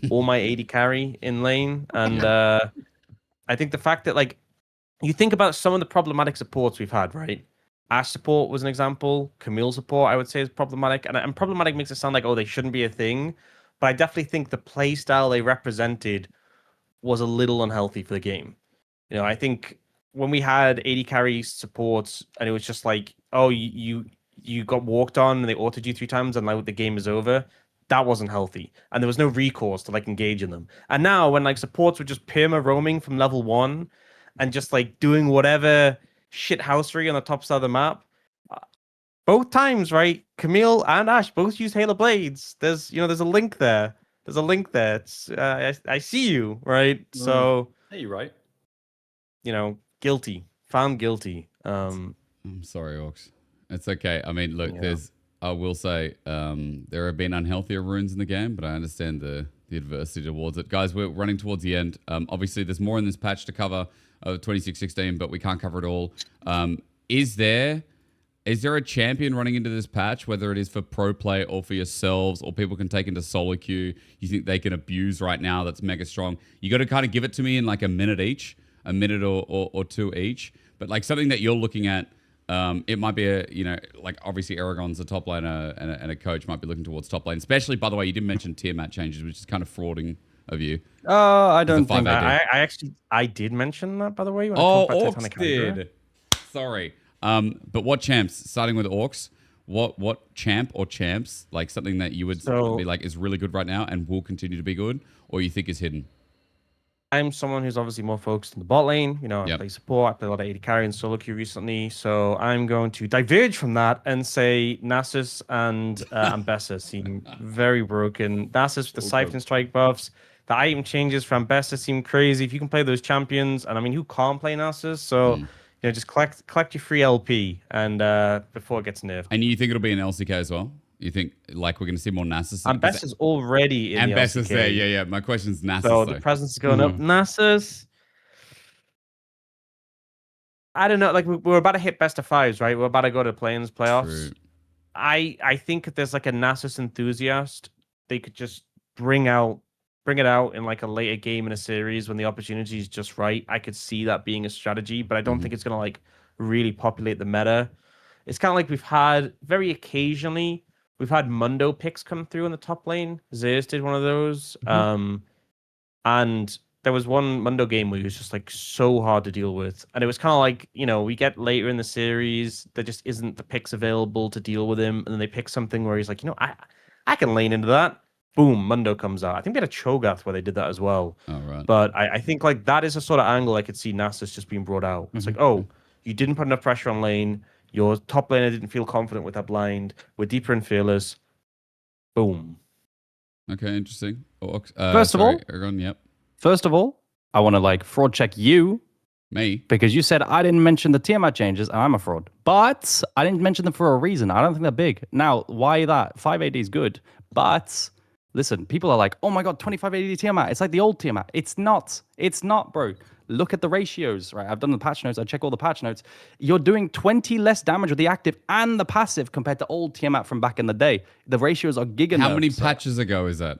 or my AD carry in lane. And I think the fact that, like, you think about some of the problematic supports we've had, right? Ash support was an example. Camille support, I would say, is problematic. And problematic makes it sound like, oh, they shouldn't be a thing. But I definitely think the play style they represented was a little unhealthy for the game. You know, I think when we had AD carry supports and it was just like, oh, you got walked on and they autoed you 3 times and like the game is over, that wasn't healthy. And there was no recourse to like engage in them. And now when like supports were just perma roaming from level 1 and just like doing whatever shithousery on the top side of the map, both times, right? Camille and Ash both used Halo Blades. There's a link there. There's a link there. It's I see you, right? So
hey, you're right.
You know, guilty. Found guilty.
I'm sorry, Aux. It's okay. I mean, look, I will say there have been unhealthier runes in the game, but I understand the adversity towards it. Guys, we're running towards the end. Obviously, there's more in this patch to cover of 26-16, but we can't cover it all. Is there a champion running into this patch, whether it is for pro play or for yourselves, or people can take into solo queue, you think they can abuse right now that's mega strong? You got to kind of give it to me in like a minute each, a minute or 2 each, but like something that you're looking at. It might be like obviously Eragon's a top laner and a coach might be looking towards top lane. Especially, by the way, you didn't mention TIAMAT changes, which is kind of frauding of you.
I don't think
I did mention that, by the way. When
Aux did. Sorry. But what champs? Starting with Aux, what champ or champs, like something that you would be like is really good right now and will continue to be good, or you think is hidden?
I'm someone who's obviously more focused on the bot lane. You know, I play support. I play a lot of AD carry and solo queue recently. So I'm going to diverge from that and say Nasus and Ambessa seem very broken. Nasus with the Siphon Strike buffs. The item changes for Ambessa seem crazy. If you can play those champions, and I mean, who can't play Nasus? So, you know, just collect your free LP and before it gets nerfed.
And you think it'll be an LCK as well? You think like we're going to see more Nasus?
Ambessa's already in
Ambessa's
the LCK.
there, yeah. My question's Nasus.
So the presence is going up. Nasus, I don't know. Like we're about to hit best of 5s, right? We're about to go to playoffs. True. I think if there's like a Nasus enthusiast, they could just bring it out in like a later game in a series when the opportunity is just right. I could see that being a strategy, but I don't think it's going to like really populate the meta. It's kind of like we've had very occasionally. We've had Mundo picks come through in the top lane. Zeus did one of those. And there was one Mundo game where he was just like so hard to deal with. And it was kind of like, you know, we get later in the series, there just isn't the picks available to deal with him. And then they pick something where he's like, you know, I can lane into that. Boom, Mundo comes out. I think they had a Cho'Gath where they did that as well.
Oh, right.
But I think like that is a sort of angle I could see Nasus just being brought out. It's like, oh, you didn't put enough pressure on lane. Your top laner didn't feel confident with that blind. We're deeper and fearless. Boom.
Okay, interesting.
First of all,
Eragon, yep.
First of all, I want to like fraud check you.
Me?
Because you said I didn't mention the TIAMAT changes, and I'm a fraud. But I didn't mention them for a reason. I don't think they're big. Now, why that? 5 AD is good, but Listen, people are like, oh my God, 25 AD Tiamat. It's like the old Tiamat. It's not. It's not, bro. Look at the ratios, right? I've done the patch notes. I check all the patch notes. You're doing 20 less damage with the active and the passive compared to old Tiamat from back in the day. The ratios are giga.
How many patches ago is that?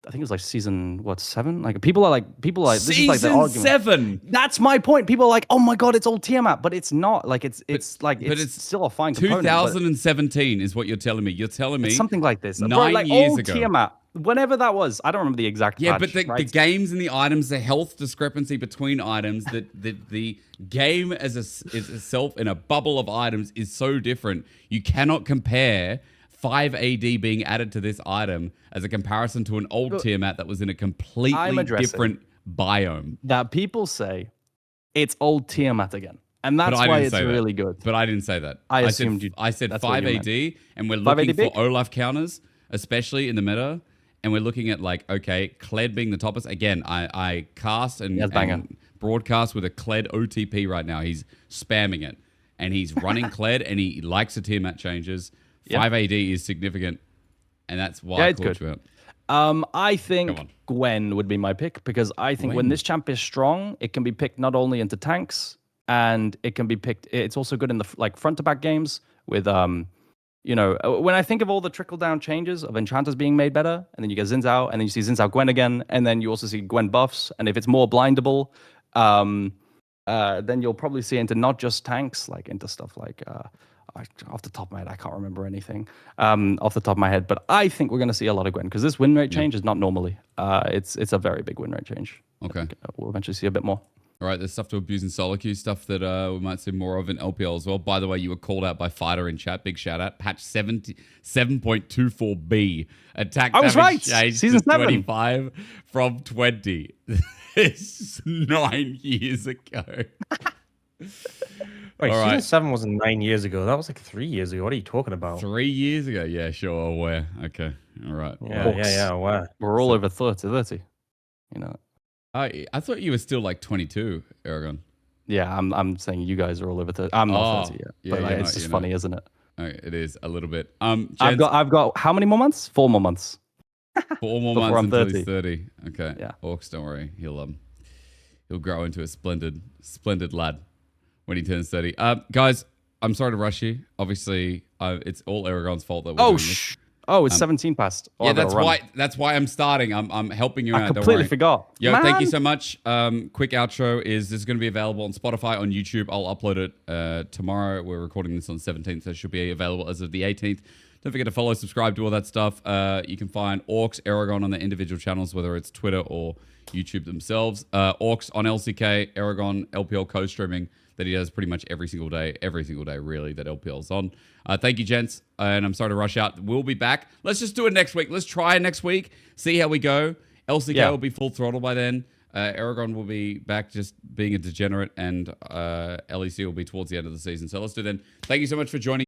I think it was like season 7. Like people are like this
season
is like the argument.
7.
That's my point. People are like, oh my God, it's old Tiamat, but it's not. Like it's still a fine component.
2017 is what you're telling me. You're telling me
it's something like this.
9
like
years
old
ago.
Tiamat, whenever that was, I don't remember the exact.
Yeah,
patch,
but the games and the items, the health discrepancy between items, the game as itself in a bubble of items is so different. You cannot compare 5 AD being added to this item as a comparison to an old Tiamat that was in a completely different biome.
That people say it's old Tiamat again. And that's why it's really good.
But I didn't say that.
I assumed you.
I said 5 AD, and we're looking for Olaf counters, especially in the meta. And we're looking at like, okay, Kled being the toppest. Again, I cast and broadcast with a Kled OTP right now. He's spamming it. And he's running Kled, and he likes the Tiamat changes. 5 AD is significant, and that's why I called you out.
I think Gwen would be my pick, because I think when this champ is strong, it can be picked not only into tanks, and it can be picked. It's also good in the front to back games with you know, when I think of all the trickle down changes of enchanters being made better, and then you get Xin Zhao, and then you see Xin Zhao Gwen again, and then you also see Gwen buffs, and if it's more blindable, then you'll probably see into not just tanks, like into stuff like. Off the top of my head, I can't remember anything off the top of my head, but I think we're going to see a lot of Gwen, because this win rate change is not normally. It's a very big win rate change.
Okay.
We'll eventually see a bit more.
All right, there's stuff to abuse in solo queue, stuff that we might see more of in LPL as well. By the way, you were called out by Fighter in chat. Big shout out. Patch 7.24b. Attack
I was right.
Season 25 from 20. It's 9 years ago.
Wait, Season 7 wasn't 9 years ago. That was like 3 years ago. What are you talking about?
3 years ago? Yeah, sure. Aware. Okay. All right.
Yeah, aware.
We're all over 30. You know.
I thought you were still like 22, Eragon.
Yeah, I'm saying you guys are all over 30. I'm not 30 yet.
Yeah,
but it's just funny, isn't it?
It is a little bit.
I've got how many more months? 4 more months.
4 more months until he's 30. Okay.
Yeah.
Aux, don't worry. He'll grow into a splendid lad when he turns 30. Guys, I'm sorry to rush you. Obviously, it's all Eragon's fault that we're doing this.
Oh, it's 17 past.
Yeah, that's why I'm starting. I'm helping you out.
I completely forgot.
Yo, thank you so much. Quick outro is this is going to be available on Spotify, on YouTube. I'll upload it tomorrow. We're recording this on the 17th, so it should be available as of the 18th. Don't forget to follow, subscribe, do all that stuff. You can find Aux Eragon on the individual channels, whether it's Twitter or YouTube themselves. Aux on LCK, Eragon LPL co-streaming that he does pretty much every single day really, that LPL's on. Thank you, gents, and I'm sorry to rush out. We'll be back. Let's just do it next week. Let's try next week, see how we go. LCK will be full throttle by then. Eragon will be back just being a degenerate, and LEC will be towards the end of the season. So let's do then. Thank you so much for joining.